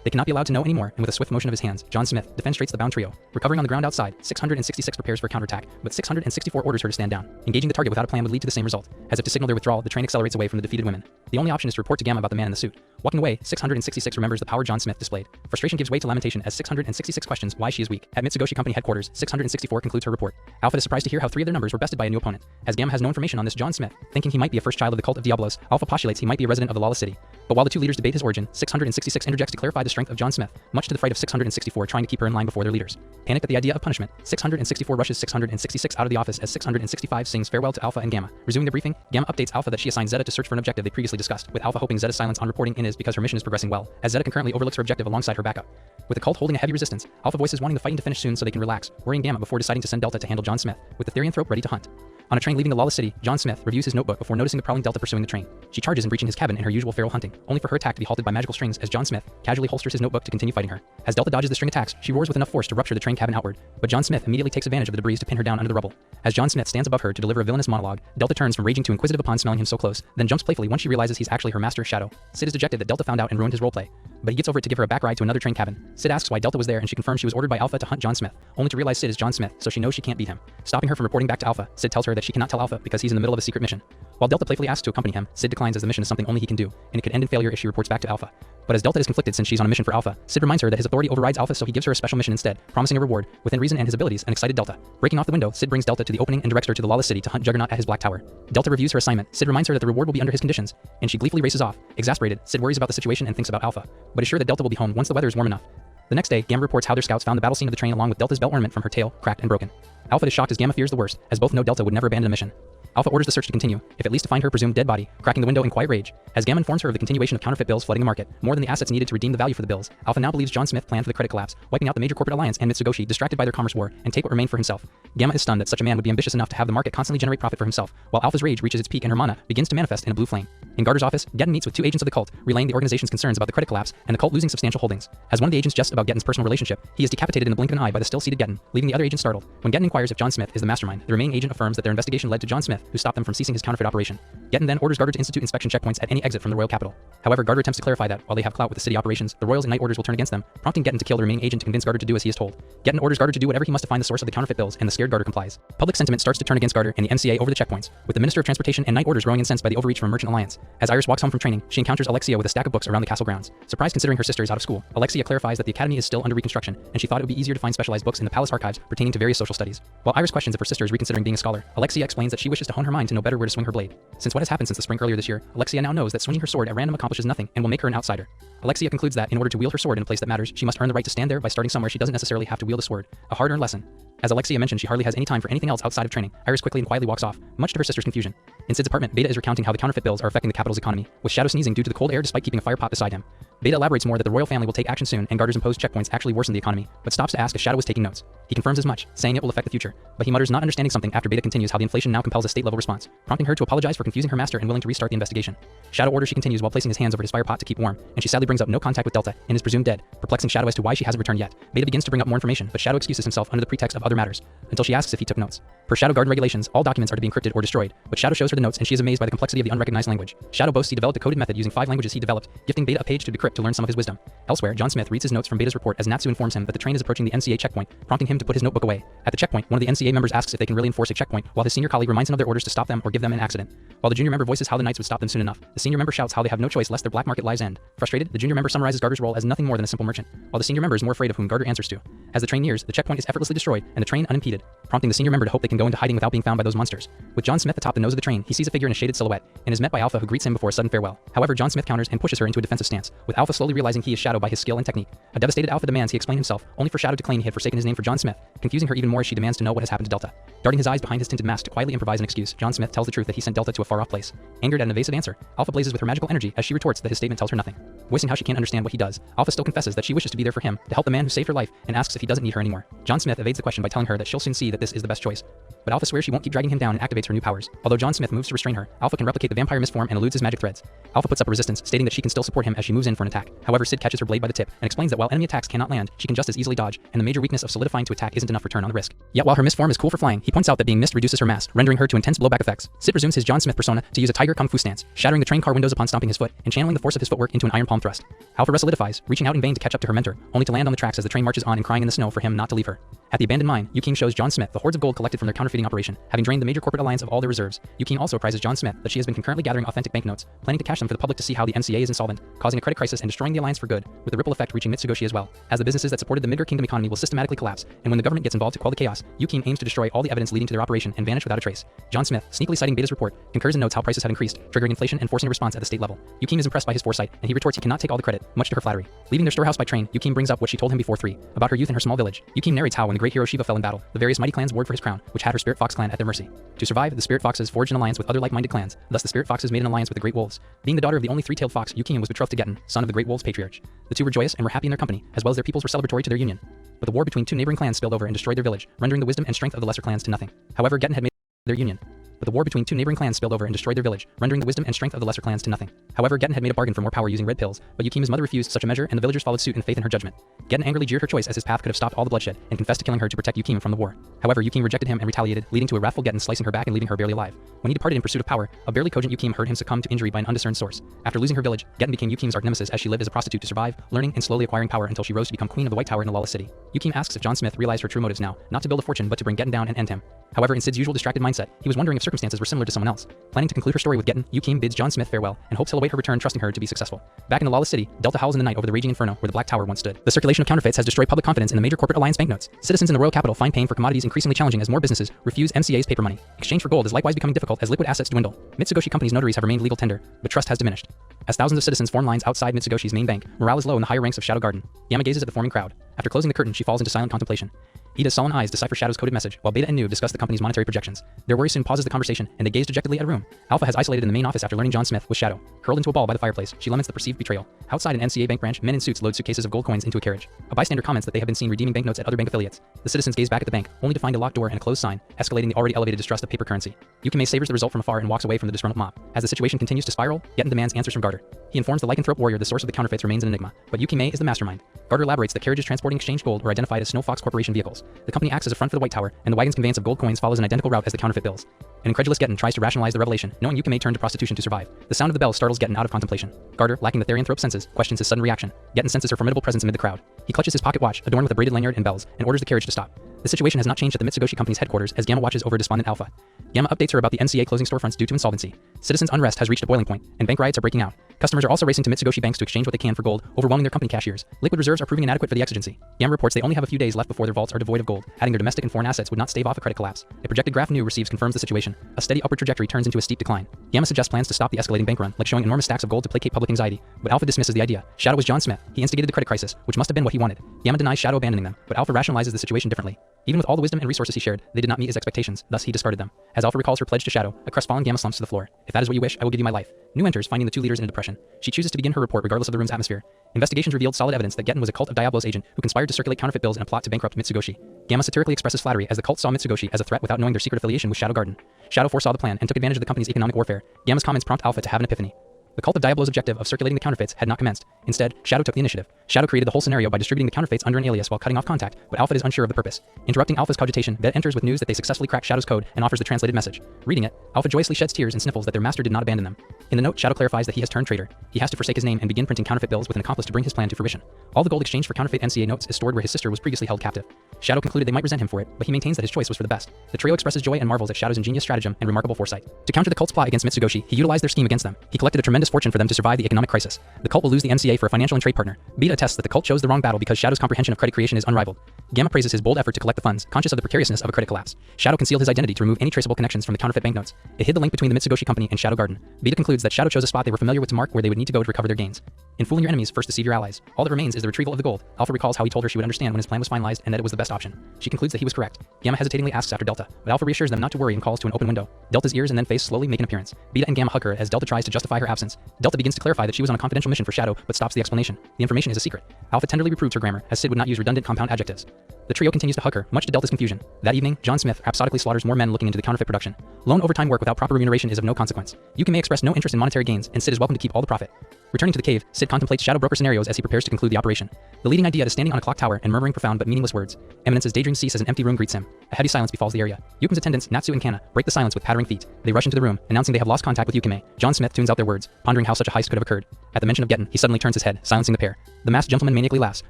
They cannot be allowed to know anymore, and with a swift motion of his hands, John Smith defenestrates the bound trio. Recovering on the ground outside, 666 prepares for a counterattack, but 664 orders her to stand down. Engaging the target without a plan would lead to the same result. As if to signal their withdrawal, the train accelerates away from the defeated women. The only option is to report to Gamma about the man in the suit. Walking away, 666 remembers the power John Smith displayed. Frustration gives way to lamentation as 666 questions why she is weak. At Mitsugoshi Company headquarters, 664 concludes her report. Alpha is surprised to hear how 3 of their numbers were bested by a new opponent. As Gamma has no information on this John Smith, thinking he might be a first child of the cult of Diablos, Alpha postulates he might be a resident of the lawless city. But while the two leaders debate his origin, 666 interjects to clarify the strength of John Smith, much to the fright of 664 trying to keep her in line before their leaders. Panicked at the idea of punishment, 664 rushes 666 out of the office as 665 sings farewell to Alpha and Gamma. Resuming the briefing, Gamma updates Alpha that she assigned Zeta to search for an objective they previously discussed, with Alpha hoping Zeta's silence on reporting in is because her mission is progressing well, as Zeta concurrently overlooks her objective alongside her backup. With the cult holding a heavy resistance, Alpha voices wanting the fighting to finish soon so they can relax, worrying Gamma before deciding to send Delta to handle John Smith, with the Therianthrope ready to hunt. On a train leaving the lawless city, John Smith reviews his notebook before noticing the prowling Delta pursuing the train. She charges and breaching his cabin in her usual feral hunting, only for her attack to be halted by magical strings as John Smith casually holsters his notebook to continue fighting her. As Delta dodges the string attacks, she roars with enough force to rupture the train cabin outward, but John Smith immediately takes advantage of the debris to pin her down under the rubble. As John Smith stands above her to deliver a villainous monologue, Delta turns from raging to inquisitive upon smelling him so close, then jumps playfully once she realizes he's actually her master, Shadow. Sid is dejected that Delta found out and ruined his roleplay, but he gets over it to give her a back ride to another train cabin. Sid asks why Delta was there and she confirms she was ordered by Alpha to hunt John Smith, only to realize Sid is John Smith, so she knows she can't beat him. Stopping her from reporting back to Alpha, Sid tells her that she cannot tell Alpha because he's in the middle of a secret mission. While Delta playfully asks to accompany him, Sid declines as the mission is something only he can do, and it could end in failure if she reports back to Alpha. But as Delta is conflicted since she's on a mission for Alpha, Sid reminds her that his authority overrides Alpha, so he gives her a special mission instead, promising a reward, within reason and his abilities, an excited Delta. Breaking off the window, Sid brings Delta to the opening and directs her to the lawless city to hunt Juggernaut at his black tower. Delta reviews her assignment. Sid reminds her that the reward will be under his conditions, and she gleefully races off. Exasperated, Sid worries about the situation and thinks about Alpha, but is sure that Delta will be home once the weather is warm enough. The next day, Gamma reports how their scouts found the battle scene of the train along with Delta's belt ornament from her tail, cracked and broken. Alpha is shocked as Gamma fears the worst, as both know Delta would never abandon a mission. Alpha orders the search to continue, if at least to find her presumed dead body, cracking the window in quiet rage. As Gamma informs her of the continuation of counterfeit bills flooding the market, more than the assets needed to redeem the value for the bills, Alpha now believes John Smith planned for the credit collapse, wiping out the major corporate alliance and Mitsugoshi, distracted by their commerce war, and take what remained for himself. Gamma is stunned that such a man would be ambitious enough to have the market constantly generate profit for himself, while Alpha's rage reaches its peak and her mana begins to manifest in a blue flame. In Garter's office, Getten meets with 2 agents of the cult, relaying the organization's concerns about the credit collapse and the cult losing substantial holdings. As one of the agents jests about Getten's personal relationship, he is decapitated in the blink of an eye by the still-seated Getten, leaving the other agent startled. When Getten inquires if John Smith is the mastermind, the remaining agent affirms that their investigation led to John Smith, who stopped them from ceasing his counterfeit operation. Getten then orders Garter to institute inspection checkpoints at any exit from the royal capital. However, Garter attempts to clarify that, while they have clout with the city operations, the royals and night orders will turn against them, prompting Getten to kill the remaining agent to convince Garter to do as he is told. Getten orders Garter to do whatever he must to find the source of the counterfeit bills, and the scared Garter complies. Public sentiment starts to turn against Garter and the MCA over the checkpoints, with the Minister of Transportation and night orders growing incensed by the overreach from Merchant Alliance. As Iris walks home from training, she encounters Alexia with a stack of books around the castle grounds. Surprised considering her sister is out of school, Alexia clarifies that the academy is still under reconstruction, and she thought it would be easier to find specialized books in the palace archives pertaining to various social studies. While Iris questions if her sister is reconsidering being a scholar, Alexia explains that she wishes to hone her mind to know better where to swing her blade. Since what has happened since the spring earlier this year, Alexia now knows that swinging her sword at random accomplishes nothing and will make her an outsider. Alexia concludes that, in order to wield her sword in a place that matters, she must earn the right to stand there by starting somewhere she doesn't necessarily have to wield a sword. A hard-earned lesson. As Alexia mentioned, she hardly has any time for anything else outside of training. Iris quickly and quietly walks off, much to her sister's confusion. In Sid's apartment, Beta is recounting how the counterfeit bills are affecting the capital's economy, with Shadow sneezing due to the cold air despite keeping a fire pot beside him. Beta elaborates more that the royal family will take action soon and Garter's imposed checkpoints actually worsen the economy, but stops to ask if Shadow was taking notes. He confirms as much, saying it will affect the future, but he mutters not understanding something after Beta continues how the inflation now compels a state-level response, prompting her to apologize for confusing her master and willing to restart the investigation. Shadow orders she continues while placing his hands over his fire pot to keep warm, and she sadly brings up no contact with Delta and is presumed dead, perplexing Shadow as to why she hasn't returned yet. Beta begins to bring up more information, but Shadow excuses himself under the pretext of other matters, until she asks if he took notes. Per Shadow Garden regulations, all documents are to be encrypted or destroyed, but Shadow shows her the notes and she is amazed by the complexity of the unrecognized language. Shadow boasts he developed a coded method using 5 languages he developed, gifting Beta a page to decrypt to learn some of his wisdom. Elsewhere, John Smith reads his notes from Beta's report as Natsu informs him that the train is approaching the NCA checkpoint, prompting him to put his notebook away. At the checkpoint, one of the NCA members asks if they can really enforce a checkpoint, while his senior colleague reminds him of their orders to stop them or give them an accident. While the junior member voices how the knights would stop them soon enough, the senior member shouts how they have no choice lest their black market lies end. Frustrated, the junior member summarizes Garter's role as nothing more than a simple merchant, while the senior member is more afraid of whom Garter answers to. As the train nears, the checkpoint is effortlessly destroyed and the train unimpeded, prompting the senior member to hope they can go into hiding without being found by those monsters. With John Smith atop the nose of the train, he sees a figure in a shaded silhouette and is met by Alpha, who greets him before a sudden farewell. However, John Smith counters and pushes her into a defensive stance, with Alpha slowly realizing he is Shadow by his skill and technique. A devastated Alpha demands he explain himself, only for Shadow to claim he had forsaken his name for John Smith, confusing her even more as she demands to know what has happened to Delta. Darting his eyes behind his tinted mask to quietly improvise an excuse, John Smith tells the truth that he sent Delta to a far-off place. Angered at an evasive answer, Alpha blazes with her magical energy as she retorts that his statement tells her nothing. Voicing how she can't understand what he does, Alpha still confesses that she wishes to be there for him, to help the man who saved her life, and asks if he doesn't need her anymore. John Smith evades the question by telling her that she'll soon see that this is the best choice. But Alpha swears she won't keep dragging him down and activates her new powers. Although John Smith moves to restrain her, Alpha can replicate the vampire mist form and eludes his magic threads. Alpha puts up a resistance, stating that she can still support him as she moves in for an an attack. However, Sid catches her blade by the tip and explains that while enemy attacks cannot land, she can just as easily dodge, and the major weakness of solidifying to attack isn't enough return on the risk. Yet while her mist form is cool for flying, he points out that being mist reduces her mass, rendering her to intense blowback effects. Sid resumes his John Smith persona to use a tiger kung fu stance, shattering the train car windows upon stomping his foot, and channeling the force of his footwork into an iron palm thrust. Alpha solidifies, reaching out in vain to catch up to her mentor, only to land on the tracks as the train marches on and crying in the snow for him not to leave her. At the abandoned mine, Yukine shows John Smith the hordes of gold collected from their counterfeiting operation, having drained the major corporate alliance of all their reserves. Yukine also apprizes John Smith that she has been concurrently gathering authentic banknotes, planning to cash them for the public to see how the MCA is insolvent, causing a credit crisis and destroying the alliance for good, with the ripple effect reaching Mitsugoshi as well, as the businesses that supported the Midgar Kingdom economy will systematically collapse, and when the government gets involved to quell the chaos, Yukine aims to destroy all the evidence leading to their operation and vanish without a trace. John Smith, sneakily citing Beta's report, concurs and notes how prices have increased, triggering inflation and forcing a response at the state level. Yukine is impressed by his foresight, and he retorts he cannot take all the credit, much to her flattery. Leaving their storehouse by train, Yukine brings up what she told him before 3, about her youth in her small village. Yukine narrates how when the great hero Shiva fell in battle, the various mighty clans warred for his crown, which had her Spirit Fox clan at their mercy. To survive, the Spirit Foxes forged an alliance with other like-minded clans, thus the Spirit Foxes made an alliance with the Great Wolves. Being the daughter of the only three-tailed fox, Yukine was betrothed to Getten, son of the Great Wolves patriarch. The two were joyous and were happy in their company, as well as their peoples were celebratory to their union. But the war between two neighboring clans spilled over and destroyed their village, rendering the wisdom and strength of the lesser clans to nothing. However, Getten had made their union. But the war between two neighboring clans spilled over and destroyed their village, rendering the wisdom and strength of the lesser clans to nothing. However, Getten had made a bargain for more power using red pills, but Yukime's mother refused such a measure and the villagers followed suit in faith in her judgment. Getten angrily jeered her choice as his path could have stopped all the bloodshed, and confessed to killing her to protect Yukime from the war. However, Yukime rejected him and retaliated, leading to a wrathful Getten slicing her back and leaving her barely alive. When he departed in pursuit of power, a barely cogent Yukime heard him succumb to injury by an undiscerned source. After losing her village, Getten became Yukime's arch nemesis as she lived as a prostitute to survive, learning and slowly acquiring power until she rose to become queen of the White Tower in the lawless city. Yukime asks if John Smith realized her true motives now, not to build a fortune but to bring Getten down and end him. However, in Sid's usual distracted mindset, he was wondering if circumstances were similar to someone else. Planning to conclude her story with Getten, Yukime bids John Smith farewell and hopes he'll await her return, trusting her to be successful. Back in the lawless city, Delta howls in the night over the raging inferno where the Black Tower once stood. The circulation of counterfeits has destroyed public confidence in the major corporate alliance banknotes. Citizens in the royal capital find paying for commodities increasingly challenging as more businesses refuse MCA's paper money. Exchange for gold is likewise becoming difficult as liquid assets dwindle. Mitsugoshi Company's notaries have remained legal tender, but trust has diminished. As thousands of citizens form lines outside Mitsugoshi's main bank, morale is low in the higher ranks of Shadow Garden. Yama gazes at the forming crowd. After closing the curtain, she falls into silent contemplation. Ida's sullen eyes decipher Shadow's coded message, while Beta and Noob discuss the company's monetary projections. Their worry soon pauses the conversation, and they gaze dejectedly at a room. Alpha has isolated in the main office after learning John Smith was Shadow. Curled into a ball by the fireplace, she laments the perceived betrayal. Outside an MCA bank branch, men in suits load suitcases of gold coins into a carriage. A bystander comments that they have been seen redeeming banknotes at other bank affiliates. The citizens gaze back at the bank, only to find a locked door and a closed sign, escalating the already elevated distrust of paper currency. Yukime savors the result from afar and walks away from the disgruntled mob. As the situation continues to spiral, Getten demands answers from Garter. He informs the lycanthrope warrior the source of the counterfeits remains an enigma, but Yukime is the mastermind. Garter elaborates that carriages transporting exchanged gold were identified as Snow Fox Corporation vehicles. The company acts as a front for the White Tower, and the wagon's conveyance of gold coins follows an identical route as the counterfeit bills. An incredulous Getten tries to rationalize the revelation, knowing Yukime turned to prostitution to survive. The sound of the bell startles Getten out of contemplation. Garter, lacking the therianthrope senses, questions his sudden reaction. Getten senses her formidable presence amid the crowd. He clutches his pocket watch, adorned with a braided lanyard and bells, and orders the carriage to stop. The situation has not changed at the Mitsugoshi Company's headquarters as Gamma watches over despondent Alpha. Gamma updates her about the MCA closing storefronts due to insolvency. Citizens' unrest has reached a boiling point, and bank riots are breaking out. Customers are also racing to Mitsugoshi banks to exchange what they can for gold, overwhelming their company cashiers. Liquid reserves are proving inadequate for the exigency. Gamma reports they only have a few days left before their vaults are devoid of gold, adding their domestic and foreign assets would not stave off a credit collapse. A projected graph New receives confirms the situation. A steady upward trajectory turns into a steep decline. Gamma suggests plans to stop the escalating bank run, like showing enormous stacks of gold to placate public anxiety, but Alpha dismisses the idea. Shadow was John Smith. He instigated the credit crisis, which must have been what he wanted. Gamma denies Shadow abandoning them, but Alpha rationalizes the situation differently. Even with all the wisdom and resources he shared, they did not meet his expectations, thus he discarded them. As Alpha recalls her pledge to Shadow, a crestfallen Gamma slumps to the floor. If that is what you wish, I will give you my life. New enters, finding the two leaders in a depression. She chooses to begin her report regardless of the room's atmosphere. Investigations revealed solid evidence that Getten was a cult of Diablo's agent who conspired to circulate counterfeit bills in a plot to bankrupt Mitsugoshi. Gamma satirically expresses flattery as the cult saw Mitsugoshi as a threat without knowing their secret affiliation with Shadow Garden. Shadow foresaw the plan and took advantage of the company's economic warfare. Gamma's comments prompt Alpha to have an epiphany. The cult of Diablo's objective of circulating the counterfeits had not commenced. Instead, Shadow took the initiative. Shadow created the whole scenario by distributing the counterfeits under an alias while cutting off contact, but Alpha is unsure of the purpose. Interrupting Alpha's cogitation, Bet enters with news that they successfully cracked Shadow's code and offers the translated message. Reading it, Alpha joyously sheds tears and sniffles that their master did not abandon them. In the note, Shadow clarifies that he has turned traitor. He has to forsake his name and begin printing counterfeit bills with an accomplice to bring his plan to fruition. All the gold exchanged for counterfeit MCA notes is stored where his sister was previously held captive. Shadow concluded they might resent him for it, but he maintains that his choice was for the best. The trio expresses joy and marvels at Shadow's ingenious stratagem and remarkable foresight. To counter the cult's plot against Mitsugoshi, he utilized their scheme against them. He collected a tremendous fortune for them to survive the economic crisis. The cult will lose the MCA for a financial and trade partner. Beta attests that the cult chose the wrong battle because Shadow's comprehension of credit creation is unrivaled. Gamma praises his bold effort to collect the funds, conscious of the precariousness of a credit collapse. Shadow concealed his identity to remove any traceable connections from the counterfeit banknotes. It hid the link between the Mitsugoshi Company and Shadow Garden. Beta concludes that Shadow chose a spot they were familiar with to mark where they would need to go to recover their gains. In fooling your enemies, first deceive your allies. All that remains is the retrieval of the gold. Alpha recalls how he told her she would understand when his plan was finalized and that it was the best option. She concludes that he was correct. Gamma hesitatingly asks after Delta, but Alpha reassures them not to worry and calls to an open window. Delta's ears and then face slowly make an appearance. Beta and Gamma hug her as Delta tries to justify her absence. Delta begins to clarify that she was on a confidential mission for Shadow, but stops the explanation. The information is a secret. Alpha tenderly reproves her grammar, as Sid would not use redundant compound adjectives. The trio continues to hug her, much to Delta's confusion. That evening, John Smith rhapsodically slaughters more men looking into the counterfeit production. Lone overtime work without proper remuneration is of no consequence. Yukime expressed no interest in monetary gains, and Sid is welcome to keep all the profit. Returning to the cave, Sid contemplates shadow broker scenarios as he prepares to conclude the operation. The leading idea is standing on a clock tower and murmuring profound but meaningless words. Eminence's daydreams cease as an empty room greets him. A heavy silence befalls the area. Yukum's attendants, Natsu and Kana, break the silence with pattering feet. They rush into the room, announcing they have lost contact with Yukume. John Smith tunes out their words, pondering how such a heist could have occurred. At the mention of Getten, he suddenly turns his head, silencing the pair. The masked gentleman maniacally laughs,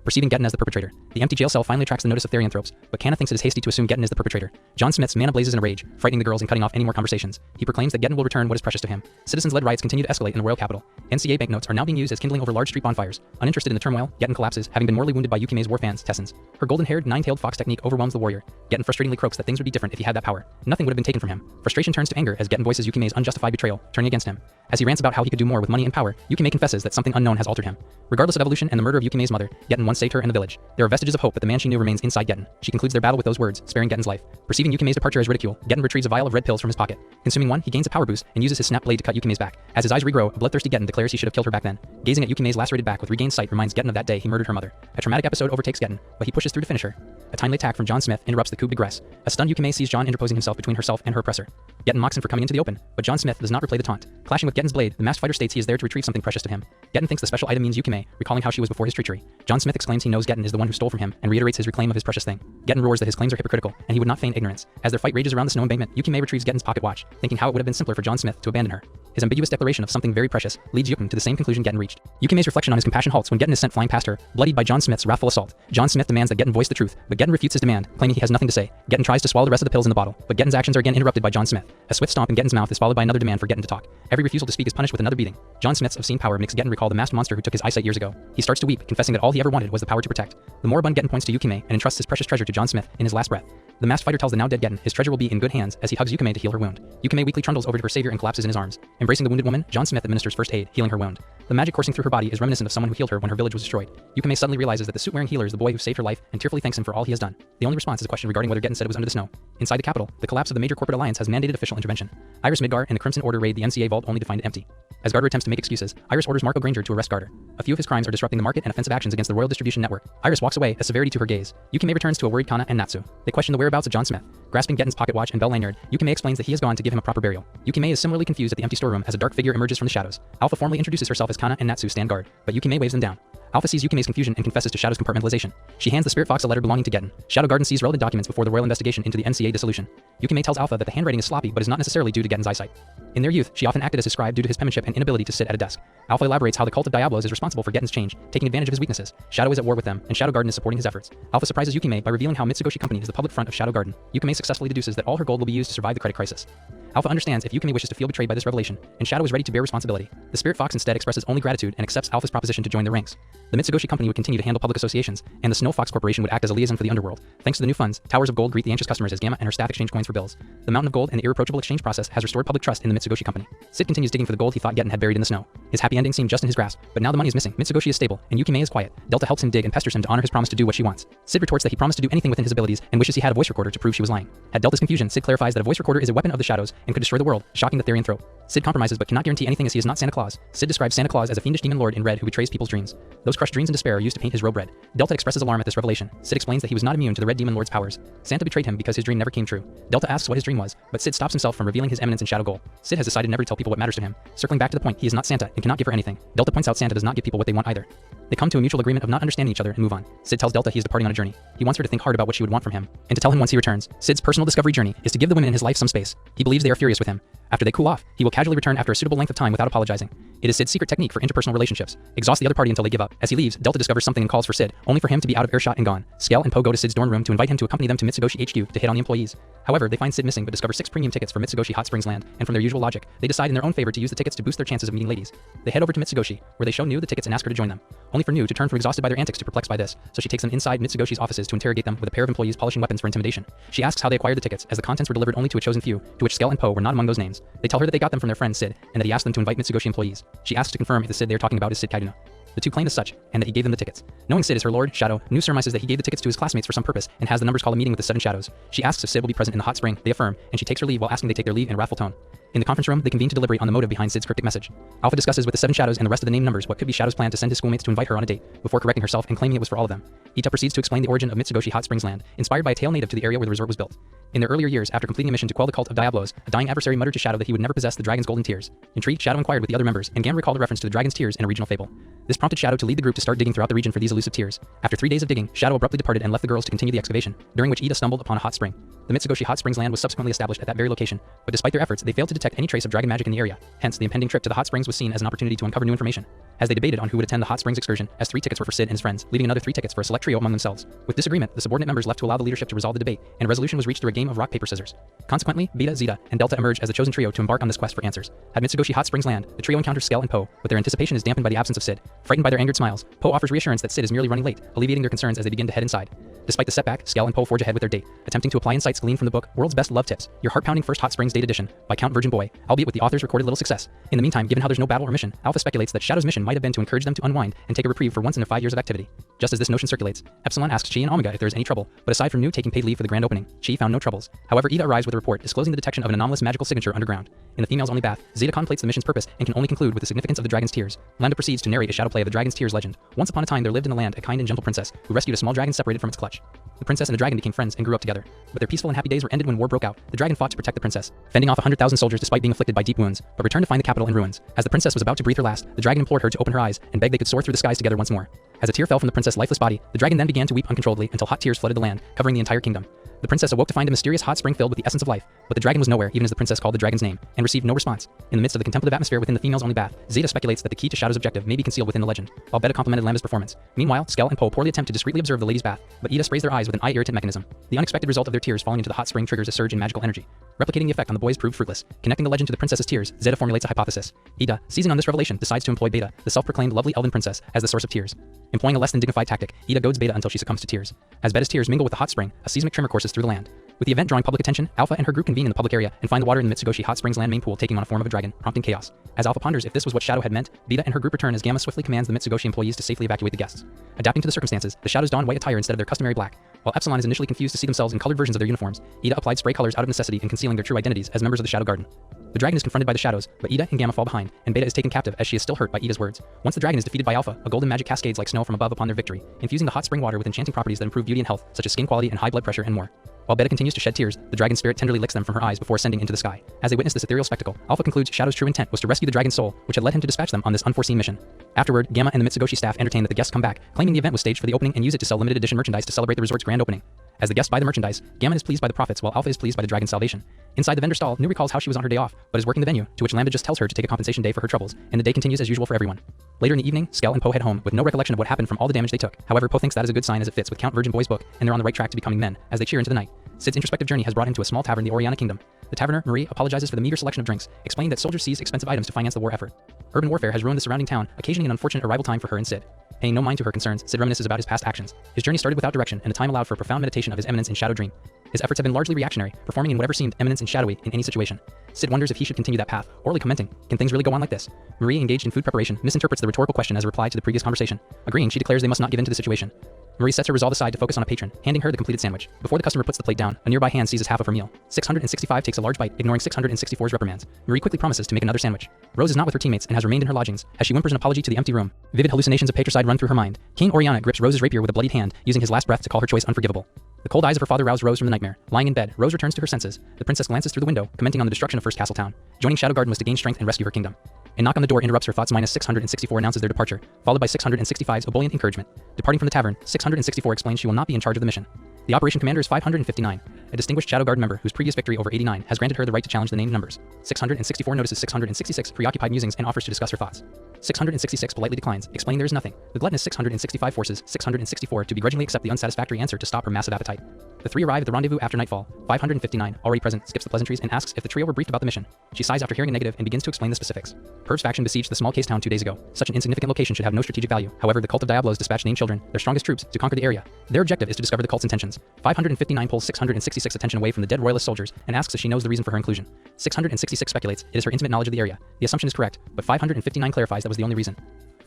perceiving Getten as the perpetrator. The empty jail cell finally attracts the notice of therianthropes, but Kana thinks it is hasty to assume Getten is the perpetrator. John Smith's mana blazes in a rage, frightening the girls and cutting off any more conversations. He proclaims that Getten will return what is precious to him. Citizens-led riots continue to escalate in the royal capital. NCA banknotes are now being used as kindling over large street bonfires. Uninterested in the turmoil, Getten collapses, having been mortally wounded by Yukime's war fans, Tessens. Her golden-haired, nine-tailed fox technique overwhelms the warrior. Getten frustratingly croaks that things would be different if he had that power. Nothing would have been taken from him. Frustration turns to anger as Getten voices Yukime's unjustified betrayal, turning against him. As he rants about how he could do more with money and power, Yukime confesses that something unknown has altered him. Regardless of evolution and the murder of Yukime's mother, Getten once saved her and the village. There are vestiges of hope that the man she knew remains inside Getten. She concludes their battle with those words, sparing Getten's life. Perceiving Yukime's departure as ridicule, Getten retrieves a vial of red pills from his pocket. Consuming one, he gains a power boost and uses his snap blade to cut Yukime's back. As his eyes regrow, a bloodthirsty Getten declares he should have killed her back then. Gazing at Yukime's lacerated back with regained sight reminds Getten of that day he murdered her mother. A traumatic episode overtakes Getten, but he pushes through to finish her. A timely attack from John Smith interrupts the coup de grace. A stunned Yukime sees John interposing himself between herself and her oppressor. Getten mocks him for coming into the open, but John Smith does not replay the taunt. Clashing with Getten's blade, the masked fighter states he is there to retrieve something precious to him. Getten thinks the special item means Yukime, recalling how she was before his treachery. John Smith exclaims he knows Getten is the one who stole from him and reiterates his reclaim of his precious thing. Getten roars that his claims are hypocritical, and he would not feign ignorance. As their fight rages around the snow embankment, Yukime retrieves Getten's pocket watch, thinking how it would have been simpler for John Smith to abandon her. His ambiguous declaration of something very precious leads Yukim to the same conclusion Getten reached. Yukime's reflection on his compassion halts when Getten is sent flying past her, bloodied by John Smith's wrathful assault. John Smith demands that Getten voice the truth, but Getten refutes his demand, claiming he has nothing to say. Getten tries to swallow the rest of the pills in the bottle, but Getten's actions are again interrupted by John Smith. A swift stomp in Getten's mouth is followed by another demand for Getten to talk. Every refusal to speak is punished with another beating. John Smith's obscene power makes Getten recall the masked monster who took his eyesight years ago. He starts to weep, confessing that all he ever wanted was the power to protect. The moribund Getten points to Yukime and entrusts his precious treasure to John Smith in his last breath. The masked fighter tells the now dead Getten his treasure will be in good hands as he hugs Yukime to heal her wound. Yukime weakly trundles over to her savior and collapses in his arms. Embracing the wounded woman, John Smith administers first aid, healing her wound. The magic coursing through her body is reminiscent of someone who healed her when her village was destroyed. Yukime suddenly realizes that the suit-wearing healer is the boy who saved her life and tearfully thanks him for all he has done. The only response is a question regarding whether Getten said it was under the snow. Inside the capital, the collapse of the major corporate alliance has mandated official intervention. Iris Midgar and the Crimson Order raid the NCA vault only to find it empty. As Garter attempts to make excuses, Iris orders Marco Granger to arrest Garter. A few of his crimes are disrupting the market and offensive actions against the royal distribution network. Iris walks away, a severity to her gaze. Yukime returns to a worried Kana and Natsu. They question the whereabouts of John Smith. Grasping Getten's pocket watch and bell lanyard, Yukime explains that he has gone to give him a proper burial. Yukime is similarly confused at the empty storeroom as a dark figure emerges from the shadows. Alpha formally introduces herself as Kana and Natsu stand guard, but Yukime waves them down. Alpha sees Yukime's confusion and confesses to Shadow's compartmentalization. She hands the Spirit Fox a letter belonging to Getten. Shadow Garden sees relevant documents before the royal investigation into the NCA dissolution. Yukime tells Alpha that the handwriting is sloppy but is not necessarily due to Getten's eyesight. In their youth, she often acted as his scribe due to his penmanship and inability to sit at a desk. Alpha elaborates how the cult of Diablos is responsible for Getten's change, taking advantage of his weaknesses. Shadow is at war with them, and Shadow Garden is supporting his efforts. Alpha surprises Yukime by revealing how Mitsugoshi Company is the public front of Shadow Garden. Yukime successfully deduces that all her gold will be used to survive the credit crisis. Alpha understands if Yukime wishes to feel betrayed by this revelation, and Shadow is ready to bear responsibility. The Spirit Fox instead expresses only gratitude and accepts Alpha's proposition to join their ranks. The Mitsugoshi Company would continue to handle public associations, and the Snow Fox Corporation would act as a liaison for the underworld. Thanks to the new funds, Towers of Gold greet the anxious customers as Gamma and her staff exchange coins for bills. The Mountain of Gold and the irreproachable exchange process has restored public trust in the Mitsugoshi Company. Sid continues digging for the gold he thought Getten had buried in the snow. His happy ending seemed just in his grasp, but now the money is missing. Mitsugoshi is stable, and Yukime is quiet. Delta helps him dig and pesters him to honor his promise to do what she wants. Sid retorts that he promised to do anything within his abilities and wishes he had a voice recorder to prove she was lying. At Delta's confusion, Sid clarifies that a voice recorder is a weapon of the shadows and could destroy the world, shocking the therianthrope. Sid compromises but cannot guarantee anything as he is not Santa Claus. Sid describes Santa Claus as a fiendish demon lord in red who betrays people's dreams. Those crushed dreams and despair are used to paint his robe red. Delta expresses alarm at this revelation. Sid explains that he was not immune to the red demon lord's powers. Santa betrayed him because his dream never came true. Delta asks what his dream was, but Sid stops himself from revealing his eminence in Shadow Goal. Sid has decided never to tell people what matters to him. Circling back to the point, he is not Santa and cannot give her anything. Delta points out Santa does not give people what they want either. They come to a mutual agreement of not understanding each other and move on. Sid tells Delta he is departing on a journey. He wants her to think hard about what she would want from him, and to tell him once he returns. Sid's personal discovery journey is to give the women in his life some space. He believes they are furious with him. After they cool off, he will casually return after a suitable length of time without apologizing. It is Sid's secret technique for interpersonal relationships. Exhaust the other party until they give up. As he leaves, Delta discovers something and calls for Sid, only for him to be out of earshot and gone. Skell and Poe go to Sid's dorm room to invite him to accompany them to Mitsugoshi HQ to hit on the employees. However, they find Sid missing but discover 6 premium tickets for Mitsugoshi Hot Springs Land, and from their usual logic, they decide in their own favor to use the tickets to boost their chances of meeting ladies. They head over to Mitsugoshi, where they show Nu the tickets and ask her to join them. Only for Nu to turn from exhausted by their antics to perplexed by this, so she takes them inside Mitsugoshi's offices to interrogate them with a pair of employees polishing weapons for intimidation. She asks how they acquired the tickets, as the contents were delivered only to a chosen few, to which Skell and Poe were not among those names. They tell her that they got them from their friend Sid, and that he asked them to invite Mitsugoshi employees. She asks to confirm if the Sid they are talking about is Sid Kaiduna. The two claim as such, and that he gave them the tickets. Knowing Sid is her lord, Shadow, Nu surmises that he gave the tickets to his classmates for some purpose, and has the numbers call a meeting with the 7 shadows. She asks if Sid will be present in the hot spring, they affirm, and she takes her leave while asking they take their leave in a wrathful tone. In the conference room, they convene to deliberate on the motive behind Sid's cryptic message. Alpha discusses with the 7 shadows and the rest of the named numbers what could be Shadow's plan to send his schoolmates to invite her on a date, before correcting herself and claiming it was for all of them. Ita proceeds to explain the origin of Mitsugoshi Hot Springs Land, inspired by a tale native to the area where the resort was built. In their earlier years, after completing a mission to quell the cult of Diablos, a dying adversary muttered to Shadow that he would never possess the dragon's golden tears. Intrigued, Shadow inquired with the other members, and Gamma recalled a reference to the dragon's tears in a regional fable. This prompted Shadow to lead the group to start digging throughout the region for these elusive tears. After 3 days of digging, Shadow abruptly departed and left the girls to continue the excavation, during which Ida stumbled upon a hot spring. The Mitsugoshi Hot Springs land was subsequently established at that very location, but despite their efforts, they failed to detect any trace of dragon magic in the area. Hence, the impending trip to the hot springs was seen as an opportunity to uncover new information. As they debated on who would attend the hot springs excursion, as 3 tickets were for Sid and his friends, leaving another 3 tickets for a select trio among themselves. With disagreement, the subordinate members left to allow the leadership to resolve the debate, and a resolution was reached through a game of rock, paper, scissors. Consequently, Beta, Zeta, and Delta emerged as the chosen trio to embark on this quest for answers. At Mitsugoshi Hot Springs land, the trio encounters Skell and Poe, but their anticipation is dampened by the absence of Sid. Frightened by their angered smiles, Poe offers reassurance that Sid is merely running late, alleviating their concerns as they begin to head inside. Despite the setback, Skell and Poe forge ahead with their date, attempting to apply insights gleaned from the book World's Best Love Tips, Your Heart-Pounding First Hot Springs Date Edition, by Count Virgin Boy, albeit with the author's recorded little success. In the meantime, given how there's no battle or mission, Alpha speculates that Shadow's mission might have been to encourage them to unwind and take a reprieve for once in their 5 years of activity. Just as this notion circulates, Epsilon asks Chi and Omega if there is any trouble, but aside from Nu taking paid leave for the grand opening, Chi found no troubles. However, Ida arrives with a report disclosing the detection of an anomalous magical signature underground. In the females-only bath, Zeta contemplates the mission's purpose and can only conclude with the significance of the dragon's tears. Lambda proceeds to narrate a shadow play of the dragon's tears legend. Once upon a time there lived in the land a kind and gentle princess who rescued a small dragon separated from its clutch. The princess and the dragon became friends and grew up together, but their peaceful and happy days were ended when war broke out. The dragon fought to protect the princess, fending off 100,000 soldiers despite being afflicted by deep wounds, but returned to find the capital in ruins. As the princess was about to breathe her last, the dragon implored her to open her eyes and begged they could soar through the skies together once more. As a tear fell from the princess' lifeless body, the dragon then began to weep uncontrollably until hot tears flooded the land, covering the entire kingdom. The princess awoke to find a mysterious hot spring filled with the essence of life, but the dragon was nowhere even as the princess called the dragon's name, and received no response. In the midst of the contemplative atmosphere within the females-only bath, Zeta speculates that the key to Shadow's objective may be concealed within the legend, while Beta complimented Lambda's performance. Meanwhile, Skell and Poe poorly attempt to discreetly observe the ladies' bath, but Ida sprays their eyes with an eye-irritant mechanism. The unexpected result of their tears falling into the hot spring triggers a surge in magical energy. Replicating the effect on the boys proved fruitless. Connecting the legend to the princess's tears, Zeta formulates a hypothesis. Ida, seizing on this revelation, decides to employ Beta, the self-proclaimed lovely elven princess, as the source of tears. Employing a less than dignified tactic, Ida goads Beta until she succumbs to tears. As Beta's tears mingle with the hot spring, a seismic tremor courses through the land. With the event drawing public attention, Alpha and her group convene in the public area and find the water in the Mitsugoshi Hot Springs land main pool taking on a form of a dragon, prompting chaos. As Alpha ponders if this was what Shadow had meant, Beta and her group return as Gamma swiftly commands the Mitsugoshi employees to safely evacuate the guests. Adapting to the circumstances, the Shadows don white attire instead of their customary black. While Epsilon is initially confused to see themselves in colored versions of their uniforms, Ida applied spray colors out of necessity in concealing their true identities as members of the Shadow Garden. The dragon is confronted by the Shadows, but Ida and Gamma fall behind, and Beta is taken captive as she is still hurt by Ida's words. Once the dragon is defeated by Alpha, a golden magic cascades like snow from above upon their victory, infusing the hot spring water with enchanting properties that improve beauty and health, such as skin quality and high blood pressure and more. While Beta continues to shed tears, the dragon's spirit tenderly licks them from her eyes before ascending into the sky. As they witness this ethereal spectacle, Alpha concludes Shadow's true intent was to rescue the dragon's soul, which had led him to dispatch them on this unforeseen mission. Afterward, Gamma and the Mitsugoshi staff entertain that the guests come back, claiming the event was staged for the opening and use it to sell limited edition merchandise to celebrate the resort's grand opening. As the guests buy the merchandise, Gamma is pleased by the profits while Alpha is pleased by the dragon's salvation. Inside the vendor stall, Nu recalls how she was on her day off, but is working the venue, to which Lambda just tells her to take a compensation day for her troubles, and the day continues as usual for everyone. Later in the evening, Skell and Poe head home with no recollection of what happened from all the damage they took. However, Poe thinks that is a good sign as it fits with Count Virgin Boy's book, and they're on the right track to becoming men, as they cheer into the night. Sid's introspective journey has brought him to a small tavern in the Oriana Kingdom. The taverner, Marie, apologizes for the meager selection of drinks, explaining that soldiers seize expensive items to finance the war effort. Urban warfare has ruined the surrounding town, occasioning an unfortunate arrival time for her and Sid. Paying no mind to her concerns, Sid reminisces about his past actions. His journey started without direction, and the time allowed for a profound meditation of his eminence in Shadow Dream. His efforts have been largely reactionary, performing in whatever seemed eminence and shadowy in any situation. Sid wonders if he should continue that path, orally commenting, "Can things really go on like this?" Marie, engaged in food preparation, misinterprets the rhetorical question as a reply to the previous conversation. Agreeing, she declares they must not give in to the situation. Marie sets her resolve aside to focus on a patron, handing her the completed sandwich. Before the customer puts the plate down, a nearby hand seizes half of her meal. 665 takes a large bite, ignoring 664's reprimands. Marie quickly promises to make another sandwich. Rose is not with her teammates and has remained in her lodgings, as she whimpers an apology to the empty room. Vivid hallucinations of patricide run through her mind. King Oriana grips Rose's rapier with a bloodied hand, using his last breath to call her choice unforgivable. The cold eyes of her father rouse Rose from the nightmare. Lying in bed, Rose returns to her senses. The princess glances through the window, commenting on the destruction of First Castle Town. Joining Shadow Garden was to gain strength and rescue her kingdom. A knock on the door interrupts her thoughts. Minus 664 announces their departure, followed by 665's ebullient encouragement. Departing from the tavern, 664 explains she will not be in charge of the mission. The operation commander is 559, a distinguished Shadow Guard member whose previous victory over 89 has granted her the right to challenge the named numbers. 664 notices 666 preoccupied musings and offers to discuss her thoughts. 666 politely declines, explaining there is nothing. The gluttonous 665 forces 664 to begrudgingly accept the unsatisfactory answer to stop her massive appetite. The three arrive at the rendezvous after nightfall. 559, already present, skips the pleasantries and asks if the trio were briefed about the mission. She sighs after hearing a negative and begins to explain the specifics. Perv's faction besieged the small case town 2 days ago. Such an insignificant location should have no strategic value. However, the cult of Diablos dispatched named children, their strongest troops, to conquer the area. Their objective is to discover the cult's intentions. 559 pulls 666 attention away from the dead royalist soldiers and asks if she knows the reason for her inclusion. 666 speculates it is her intimate knowledge of the area. The assumption is correct, but 559 clarifies that was the only reason.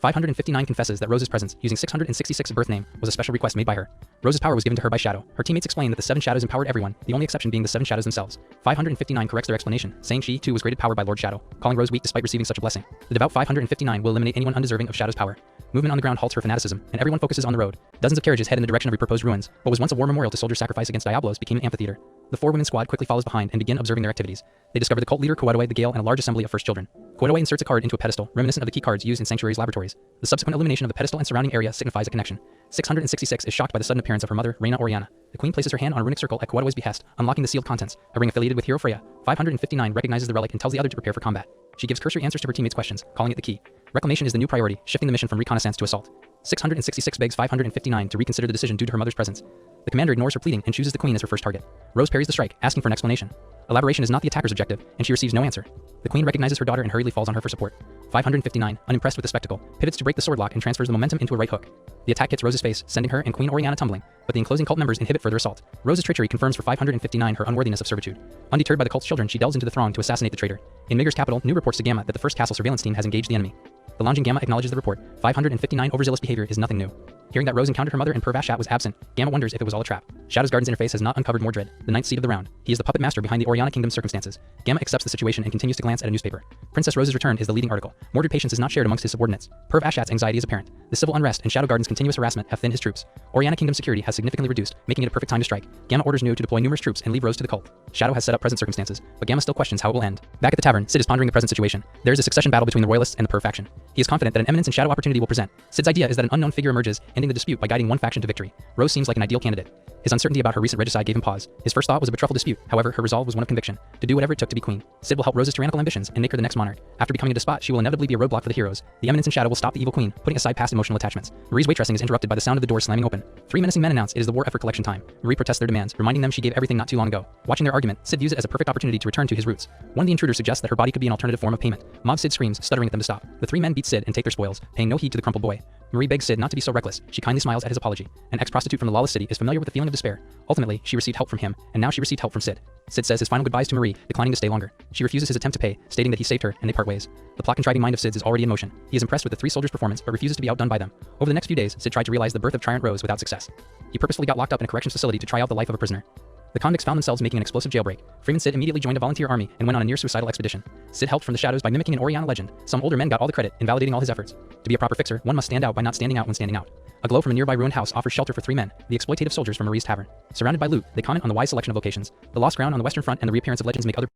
559 confesses that Rose's presence, using 666's birth name, was a special request made by her. Rose's power was given to her by Shadow. Her teammates explain that the 7 shadows empowered everyone, the only exception being the 7 shadows themselves. 559 corrects their explanation, saying she, too, was granted power by Lord Shadow, calling Rose weak despite receiving such a blessing. The devout 559 will eliminate anyone undeserving of Shadow's power. Movement on the ground halts her fanaticism, and everyone focuses on the road. Dozens of carriages head in the direction of proposed ruins. What was once a war memorial to soldiers' sacrifice against Diablos became an amphitheater. The 4-women squad quickly follows behind and begin observing their activities. They discover the cult leader Koedaway the Gale and a large assembly of first children. Koedaway inserts a card into a pedestal, reminiscent of the key cards used in Sanctuary's laboratories. The subsequent illumination of the pedestal and surrounding area signifies a connection. 666 is shocked by the sudden appearance of her mother, Reina Oriana. The queen places her hand on a runic circle at Koedaway's behest, unlocking the sealed contents, a ring affiliated with Hero Freya. 559 recognizes the relic and tells the other to prepare for combat. She gives cursory answers to her teammates' questions, calling it the key. Reclamation is the new priority, shifting the mission from reconnaissance to assault. 666 begs 559 to reconsider the decision due to her mother's presence. The commander ignores her pleading and chooses the queen as her first target. Rose parries the strike, asking for an explanation. Elaboration is not the attacker's objective, and she receives no answer. The queen recognizes her daughter and hurriedly falls on her for support. 559, unimpressed with the spectacle, pivots to break the sword lock and transfers the momentum into a right hook. The attack hits Rose's face, sending her and Queen Oriana tumbling, but the enclosing cult members inhibit further assault. Rose's treachery confirms for 559 her unworthiness of servitude. Undeterred by the cult's children, she delves into the throng to assassinate the traitor. In Migger's capital, new reports to Gamma that the first castle surveillance team has engaged the enemy. The Longing Gamma acknowledges the report. 559 overzealous behavior is nothing new. Hearing that Rose encountered her mother and Pervashat was absent, Gamma wonders if it was all a trap. Shadow's Garden's interface has not uncovered Mordred, the ninth seed of the round. He is the puppet master behind the Oriana Kingdom's circumstances. Gamma accepts the situation and continues to glance at a newspaper. Princess Rose's return is the leading article. Mordred patience is not shared amongst his subordinates. Pervashat's anxiety is apparent. The civil unrest and Shadow Garden's continuous harassment have thinned his troops. Oriana Kingdom's security has significantly reduced, making it a perfect time to strike. Gamma orders Nu to deploy numerous troops and leave Rose to the cult. Shadow has set up present circumstances, but Gamma still questions how it will end. Back at the tavern, Sid is pondering the present situation. There is a succession battle between the Royalists and the Perv faction. He is confident that an Eminence and Shadow opportunity will present. Sid's idea is that an unknown figure emerges, ending the dispute by guiding one faction to victory. Rose seems like an ideal candidate. His uncertainty about her recent regicide gave him pause. His first thought was a betrothal dispute, however, her resolve was one of conviction, to do whatever it took to be queen. Sid will help Rose's tyrannical ambitions and make her the next monarch. After becoming a despot, she will inevitably be a roadblock for the heroes. The Eminence and Shadow will stop the evil queen, putting aside past emotional attachments. Marie's waitressing is interrupted by the sound of the door slamming open. 3 menacing men announce it is the war effort collection time. Marie protests their demands, reminding them she gave everything not too long ago. Watching their argument, Sid views it as a perfect opportunity to return to his roots. One of the intruders suggests that her body could be an alternative form of payment. Mob Sid screams, stuttering at them to stop. The 3 men beat Sid and take their spoils, paying no heed to the crumpled boy. Marie begs Sid not to be so reckless. She kindly smiles at his apology. An ex-prostitute from the lawless city is familiar with the feeling of despair. Ultimately, she received help from him, and now she received help from Sid. Sid says his final goodbyes to Marie, declining to stay longer. She refuses his attempt to pay, stating that he saved her, and they part ways. The plot-contriving mind of Sid's is already in motion. He is impressed with the 3 soldiers' performance, but refuses to be outdone by them. Over the next few days, Sid tried to realize the birth of Tyrant Rose without success. He purposefully got locked up in a corrections facility to try out the life of a prisoner. The convicts found themselves making an explosive jailbreak. Freeman Sid immediately joined a volunteer army and went on a near-suicidal expedition. Sid helped from the shadows by mimicking an Oriana legend. Some older men got all the credit, invalidating all his efforts. To be a proper fixer, one must stand out by not standing out when standing out. A glow from a nearby ruined house offers shelter for 3 men, the exploitative soldiers from Marie's tavern. Surrounded by loot, they comment on the wise selection of locations. The lost ground on the western front and the reappearance of legends make other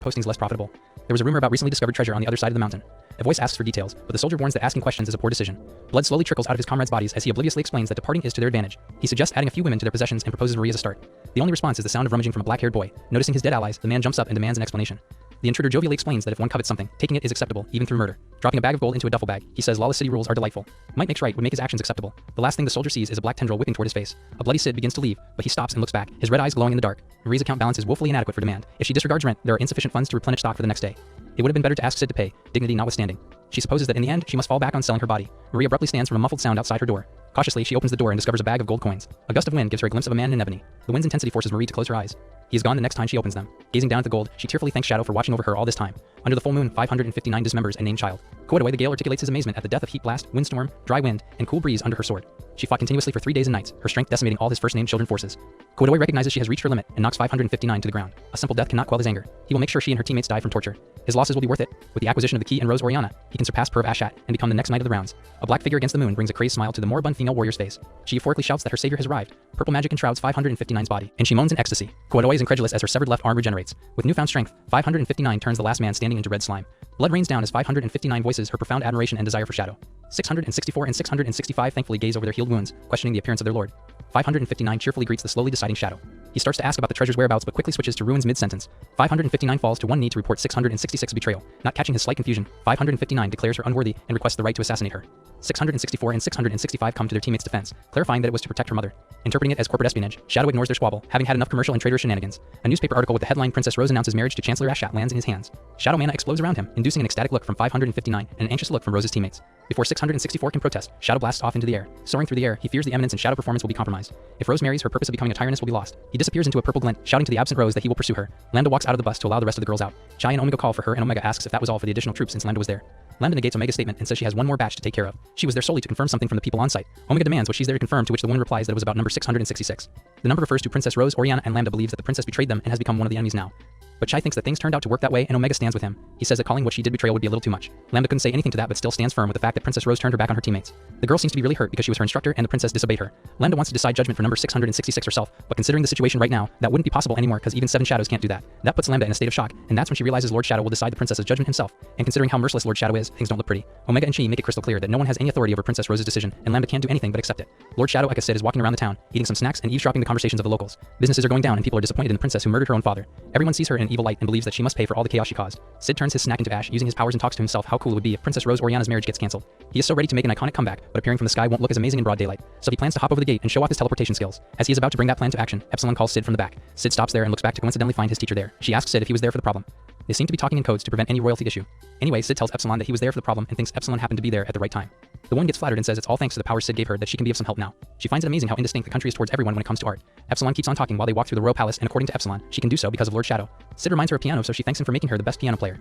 postings less profitable. There was a rumor about recently discovered treasure on the other side of the mountain. A voice asks for details, but the soldier warns that asking questions is a poor decision. Blood slowly trickles out of his comrades' bodies as he obliviously explains that departing is to their advantage. He suggests adding a few women to their possessions and proposes Marie as a start. The only response is the sound of rummaging from a black-haired boy. Noticing his dead allies, the man jumps up and demands an explanation. The intruder jovially explains that if one covets something, taking it is acceptable, even through murder. Dropping a bag of gold into a duffel bag, he says lawless city rules are delightful. Might makes right would make his actions acceptable. The last thing the soldier sees is a black tendril whipping toward his face. A bloody Sid begins to leave, but he stops and looks back, his red eyes glowing in the dark. Marie's account balance is woefully inadequate for demand. If she disregards rent, there are insufficient funds to replenish stock for the next day. It would have been better to ask Sid to pay, dignity notwithstanding. She supposes that in the end, she must fall back on selling her body. Marie abruptly stands from a muffled sound outside her door. Cautiously, she opens the door and discovers a bag of gold coins. A gust of wind gives her a glimpse of a man in ebony. The wind's intensity forces Marie to close her eyes. He is gone the next time she opens them. Gazing down at the gold, she tearfully thanks Shadow for watching over her all this time. Under the full moon, 559 dismembers a named child. Koedaway the Gale articulates his amazement at the death of heat blast, windstorm, dry wind, and cool breeze under her sword. She fought continuously for 3 days and nights, her strength decimating all his first-named children forces. Koedaway recognizes she has reached her limit and knocks 559 to the ground. A simple death cannot quell his anger. He will make sure she and her teammates die from torture. His losses will be worth it. With the acquisition of the key and Rose Oriana, he can surpass Pervashat and become the next knight of the rounds. A black figure against the moon brings a crazed smile to the moribund female warrior's face. She euphorically shouts that her savior has arrived. Purple magic enshrouds 559's body, and she moans in ecstasy. Koedaway is incredulous as her severed left arm regenerates. With newfound strength, 559 turns the last man standing into red slime. Blood rains down as 559 voices her profound admiration and desire for Shadow. 664 and 665 thankfully gaze over their healed wounds, questioning the appearance of their lord. 559 cheerfully greets the slowly deciding Shadow. He starts to ask about the treasure's whereabouts but quickly switches to ruins mid-sentence. 559 falls to one knee to report 666's betrayal. Not catching his slight confusion, 559 declares her unworthy and requests the right to assassinate her. 664 and 665 come to their teammates' defense, clarifying that it was to protect her mother. Interpreting it as corporate espionage, Shadow ignores their squabble, having had enough commercial and traitorous shenanigans. A newspaper article with the headline Princess Rose announces marriage to Chancellor Ashat lands in his hands. Shadow mana explodes around him, inducing an ecstatic look from 559 and an anxious look from Rose's teammates. Before 664 can protest, Shadow blasts off into the air. Soaring through the air, he fears the Eminence and Shadow performance will be compromised. If Rose marries, her purpose of becoming a tyranness will be lost. He disappears into a purple glint, shouting to the absent Rose that he will pursue her. Lambda walks out of the bus to allow the rest of the girls out. Chai and Omega call for her, and Omega asks if that was all for the additional troops since Lambda was there. Lambda negates Omega's statement and says she has one more batch to take care of. She was there solely to confirm something from the people on site. Omega demands what she's there to confirm, to which the woman replies that it was about number 666. The number refers to Princess Rose, Oriana, and Lambda believes that the princess betrayed them and has become one of the enemies now. But Chai thinks that things turned out to work that way, and Omega stands with him. He says that calling what she did betrayal would be a little too much. Lambda couldn't say anything to that, but still stands firm with the fact that Princess Rose turned her back on her teammates. The girl seems to be really hurt because she was her instructor and the princess disobeyed her. Lambda wants to decide judgment for number 666 herself, but considering the situation right now, that wouldn't be possible anymore because even 7 Shadows can't do that. That puts Lambda in a state of shock, and that's when she realizes Lord Shadow will decide the princess's judgment himself. And considering how merciless Lord Shadow is, things don't look pretty. Omega and Chi make it crystal clear that no one has any authority over Princess Rose's decision, and Lambda can't do anything but accept it. Lord Shadow, like I said, is walking around the town, eating some snacks and eavesdropping the conversations of the locals. Businesses are going down and people are disappointed in the princess who murdered her own father. Everyone sees her in an evil light and believes that she must pay for all the chaos she caused. Sid turns his snack into ash, using his powers, and talks to himself how cool it would be if Princess Rose Oriana's marriage gets cancelled. He is so ready to make an iconic comeback, but appearing from the sky won't look as amazing in broad daylight, so he plans to hop over the gate and show off his teleportation skills. As he is about to bring that plan to action, Epsilon calls Sid from the back. Sid stops there and looks back to coincidentally find his teacher there. She asks Sid if he was there for the problem. They seem to be talking in codes to prevent any royalty issue. Anyway, Sid tells Epsilon that he was there for the problem and thinks Epsilon happened to be there at the right time. The woman gets flattered and says it's all thanks to the power Sid gave her that she can be of some help now. She finds it amazing how indistinct the country is towards everyone when it comes to art. Epsilon keeps on talking while they walk through the royal palace, and according to Epsilon, she can do so because of Lord Shadow. Sid reminds her of piano, so she thanks him for making her the best piano player.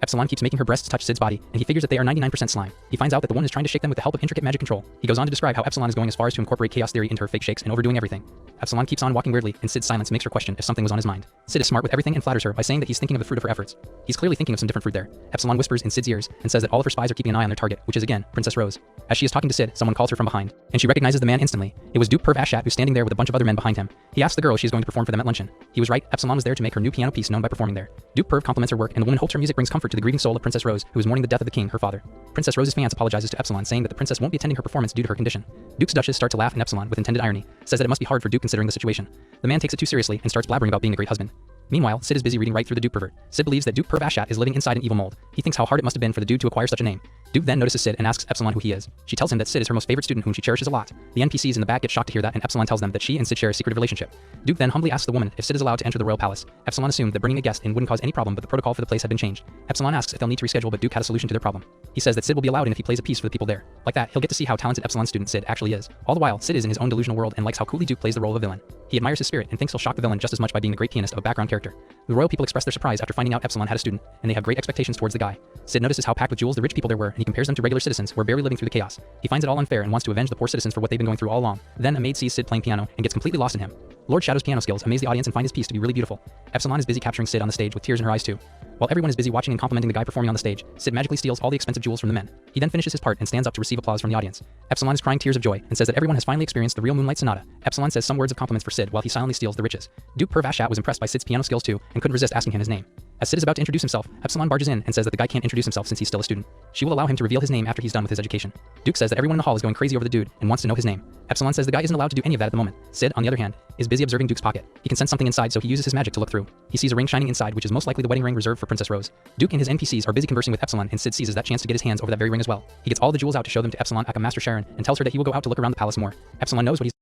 Epsilon keeps making her breasts touch Sid's body, and he figures that they are 99% slime. He finds out that the one is trying to shake them with the help of intricate magic control. He goes on to describe how Epsilon is going as far as to incorporate chaos theory into her fake shakes and overdoing everything. Epsilon keeps on walking weirdly, and Sid's silence makes her question if something was on his mind. Sid is smart with everything and flatters her by saying that he's thinking of the fruit of her efforts. He's clearly thinking of some different fruit there. Epsilon whispers in Sid's ears and says that all of her spies are keeping an eye on their target, which is again, Princess Rose. As she is talking to Sid, someone calls her from behind, and she recognizes the man instantly. It was Duke Perv Ashat who's standing there with a bunch of other men behind him. He asks the girl if she is going to perform for them at luncheon. He was right, Epsilon was there to make her new piano piece known by performing there. Duke Perv compliments her work, and the woman hopes her music brings comfort to the grieving soul of Princess Rose, who is mourning the death of the king, her father. Princess Rose's fiance apologizes to Epsilon, saying that the princess won't be attending her performance due to her condition. Duke's Duchess starts to laugh, and Epsilon, with intended irony, says that it must be hard for Duke considering the situation. The man takes it too seriously and starts blabbering about being a great husband. Meanwhile, Sid is busy reading right through the Duke pervert. Sid believes that Duke Perv Ashat is living inside an evil mold. He thinks how hard it must have been for the dude to acquire such a name. Duke then notices Sid and asks Epsilon who he is. She tells him that Sid is her most favorite student whom she cherishes a lot. The NPCs in the back get shocked to hear that, and Epsilon tells them that she and Sid share a secretive relationship. Duke then humbly asks the woman if Sid is allowed to enter the royal palace. Epsilon assumed that bringing a guest in wouldn't cause any problem, but the protocol for the place had been changed. Epsilon asks if they'll need to reschedule, but Duke had a solution to their problem. He says that Sid will be allowed in if he plays a piece for the people there. Like that, he'll get to see how talented Epsilon student Sid actually is. All the while, Sid is in his own delusional world and likes how coolly Duke plays the role of a villain. He admires his spirit and thinks he'll shock the villain just as much by being the great pianist of a background character. The royal people express their surprise after finding out Epsilon had a student, and they have great expectations towards the guy. Sid notices how packed with jewels the rich people there were, and he compares them to regular citizens who are barely living through the chaos. He finds it all unfair and wants to avenge the poor citizens for what they've been going through all along. Then a maid sees Sid playing piano and gets completely lost in him. Lord Shadow's piano skills amaze the audience and find his piece to be really beautiful. Epsilon is busy capturing Sid on the stage with tears in her eyes too. While everyone is busy watching and complimenting the guy performing on the stage, Sid magically steals all the expensive jewels from the men. He then finishes his part and stands up to receive applause from the audience. Epsilon is crying tears of joy and says that everyone has finally experienced the real Moonlight Sonata. Epsilon says some words of compliments for Sid while he silently steals the riches. Duke Perv Ashat was impressed by Sid's piano skills too and couldn't resist asking him his name. As Sid is about to introduce himself, Epsilon barges in and says that the guy can't introduce himself since he's still a student. She will allow him to reveal his name after he's done with his education. Duke says that everyone in the hall is going crazy over the dude and wants to know his name. Epsilon says the guy isn't allowed to do any of that at the moment. Sid, on the other hand, is busy observing Duke's pocket. He can sense something inside, so he uses his magic to look through. He sees a ring shining inside, which is most likely the wedding ring reserved for Princess Rose. Duke and his NPCs are busy conversing with Epsilon, and Sid seizes that chance to get his hands over that very ring as well. He gets all the jewels out to show them to Epsilon aka Master Sharon and tells her that he will go out to look around the palace more. Epsilon knows what he's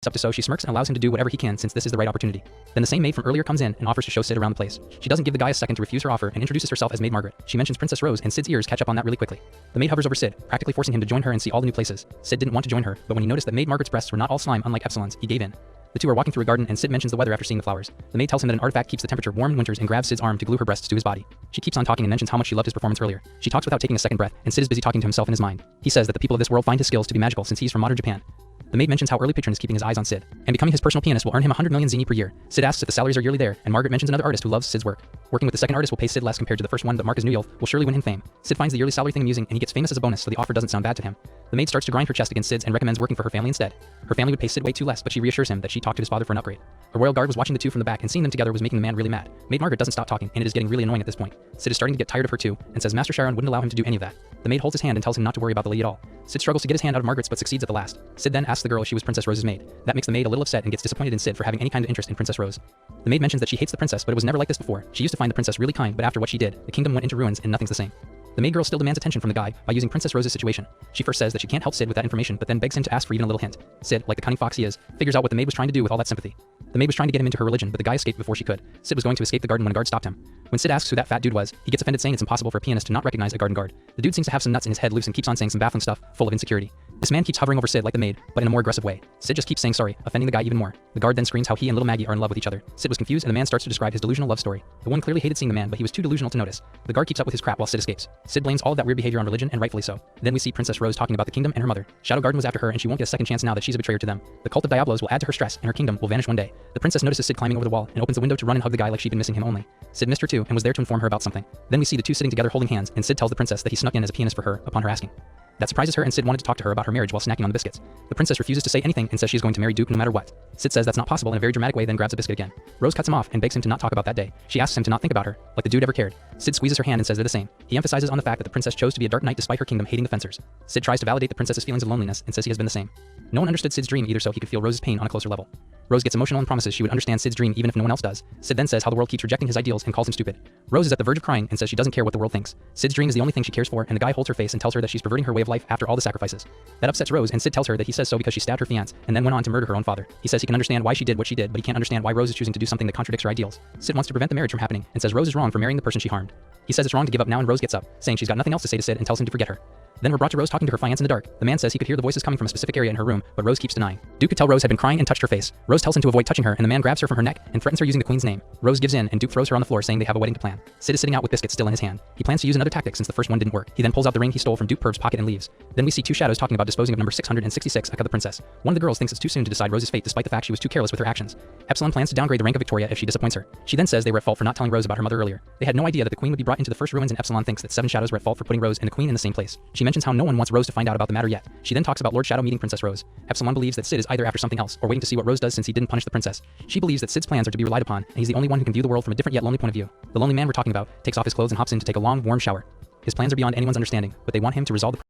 up to, so she smirks and allows him to do whatever he can since this is the right opportunity. Then the same maid from earlier comes in and offers to show Sid around the place. She doesn't give the guy a second to refuse her offer and introduces herself as Maid Margaret. She mentions Princess Rose, and Sid's ears catch up on that really quickly. The maid hovers over Sid, practically forcing him to join her and see all the new places. Sid didn't want to join her, but when he noticed that Maid Margaret's breasts were not all slime unlike Epsilon's, he gave in. The two are walking through a garden, and Sid mentions the weather after seeing the flowers. The maid tells him that an artifact keeps the temperature warm in winters and grabs Sid's arm to glue her breasts to his body. She keeps on talking and mentions how much she loved his performance earlier. She talks without taking a second breath, and Sid is busy talking to himself in his mind. He says that the people of this world find his skills to be magical since he's from modern Japan. The maid mentions how early patron is keeping his eyes on Sid, and becoming his personal pianist will earn him 100 million zeni per year. Sid asks if the salaries are yearly there, and Margaret mentions another artist who loves Sid's work. Working with the second artist will pay Sid less compared to the first one, but Marcus Newell will surely win him fame. Sid finds the yearly salary thing amusing, and he gets famous as a bonus, so the offer doesn't sound bad to him. The maid starts to grind her chest against Sid's and recommends working for her family instead. Her family would pay Sid way too less, but she reassures him that she talked to his father for an upgrade. A royal guard was watching the two from the back, and seeing them together was making the man really mad. Maid Margaret doesn't stop talking, and it is getting really annoying at this point. Sid is starting to get tired of her too, and says Master Sharon wouldn't allow him to do any of that. The maid holds his hand and tells him not to worry about the lady at all. Sid struggles to get his hand out of Margaret's but succeeds at the last. Sid then asks the girl if she was Princess Rose's maid. That makes the maid a little upset and gets disappointed in Sid for having any kind of interest in Princess Rose. The maid mentions that she hates the princess, but it was never like this before. She used to find the princess really kind, but after what she did, the kingdom went into ruins and nothing's the same. The maid girl still demands attention from the guy by using Princess Rose's situation. She first says that she can't help Sid with that information, but then begs him to ask for even a little hint. Sid, like the cunning fox he is, figures out what the maid was trying to do with all that sympathy. The maid was trying to get him into her religion, but the guy escaped before she could. Sid was going to escape the garden when a guard stopped him. When Sid asks who that fat dude was, he gets offended saying it's impossible for a pianist to not recognize a garden guard. The dude seems to have some nuts in his head loose and keeps on saying some baffling stuff, full of insecurity. This man keeps hovering over Sid like the maid, but in a more aggressive way. Sid just keeps saying sorry, offending the guy even more. The guard then screams how he and little Maggie are in love with each other. Sid was confused and the man starts to describe his delusional love story. The woman clearly hated seeing the man, but he was too delusional to notice. The guard keeps up with his crap while Sid escapes. Sid blames all of that weird behavior on religion, and rightfully so. Then we see Princess Rose talking about the kingdom and her mother. Shadow Garden was after her and she won't get a second chance now that she's a betrayer to them. The cult of Diablos will add to her stress and her kingdom will vanish one day. The princess notices Sid climbing over the wall and opens the window to run and hug the guy like she'd been missing him only. Sid missed her too and was there to inform her about something. Then we see the two sitting together holding hands and Sid tells the princess that he snuck in as a pianist for her upon her asking. That surprises her and Sid wanted to talk to her about her marriage while snacking on the biscuits. The princess refuses to say anything and says she's going to marry Duke no matter what. Sid says that's not possible in a very dramatic way, then grabs a biscuit again. Rose cuts him off and begs him to not talk about that day. She asks him to not think about her, like the dude ever cared. Sid squeezes her hand and says they're the same. He emphasizes on the fact that the princess chose to be a dark knight despite her kingdom hating the fencers. Sid tries to validate the princess's feelings of loneliness and says he has been the same. No one understood Sid's dream either, so he could feel Rose's pain on a closer level. Rose gets emotional and promises she would understand Sid's dream even if no one else does. Sid then says how the world keeps rejecting his ideals and calls him stupid. Rose is at the verge of crying and says she doesn't care what the world thinks. Sid's dream is the only thing she cares for, and the guy holds her face and tells her that she's perverting her way of life after all the sacrifices. That upsets Rose, and Sid tells her that he says so because she stabbed her fiancé and then went on to murder her own father. He says he can understand why she did what she did, but he can't understand why Rose is choosing to do something that contradicts her ideals. Sid wants to prevent the marriage from happening and says Rose is wrong for marrying the person she harmed. He says it's wrong to give up now, and Rose gets up, saying she's got nothing else to say to Sid and tells him to forget her. Then we're brought to Rose talking to her fiancé in the dark. The man says he could hear the voices coming from a specific area in her room, but Rose keeps denying. Duke could tell Rose had been crying and touched her face. Rose tells him to avoid touching her, and the man grabs her from her neck and threatens her using the queen's name. Rose gives in, and Duke throws her on the floor saying they have a wedding to plan. Sid is sitting out with biscuits still in his hand. He plans to use another tactic since the first one didn't work. He then pulls out the ring he stole from Duke Purve's pocket and leaves. Then we see two shadows talking about disposing of number 666, Eka the princess. One of the girls thinks it's too soon to decide Rose's fate despite the fact she was too careless with her actions. Epsilon plans to downgrade the rank of Victoria if she disappoints her. She then says they were at fault for not telling Rose about her mother earlier. They had no idea that the queen would be brought into the first ruins, and Epsilon thinks that 7 shadows were at fault for putting Rose and the queen in the same place. She mentions how no one wants Rose to find out about the matter yet. She then talks about Lord Shadow meeting Princess Rose. Epsilon believes that Sid is either after something else or waiting to see what Rose does since he didn't punish the princess. She believes that Sid's plans are to be relied upon, and he's the only one who can view the world from a different yet lonely point of view. The lonely man we're talking about takes off his clothes and hops in to take a long, warm shower. His plans are beyond anyone's understanding, but they want him to resolve the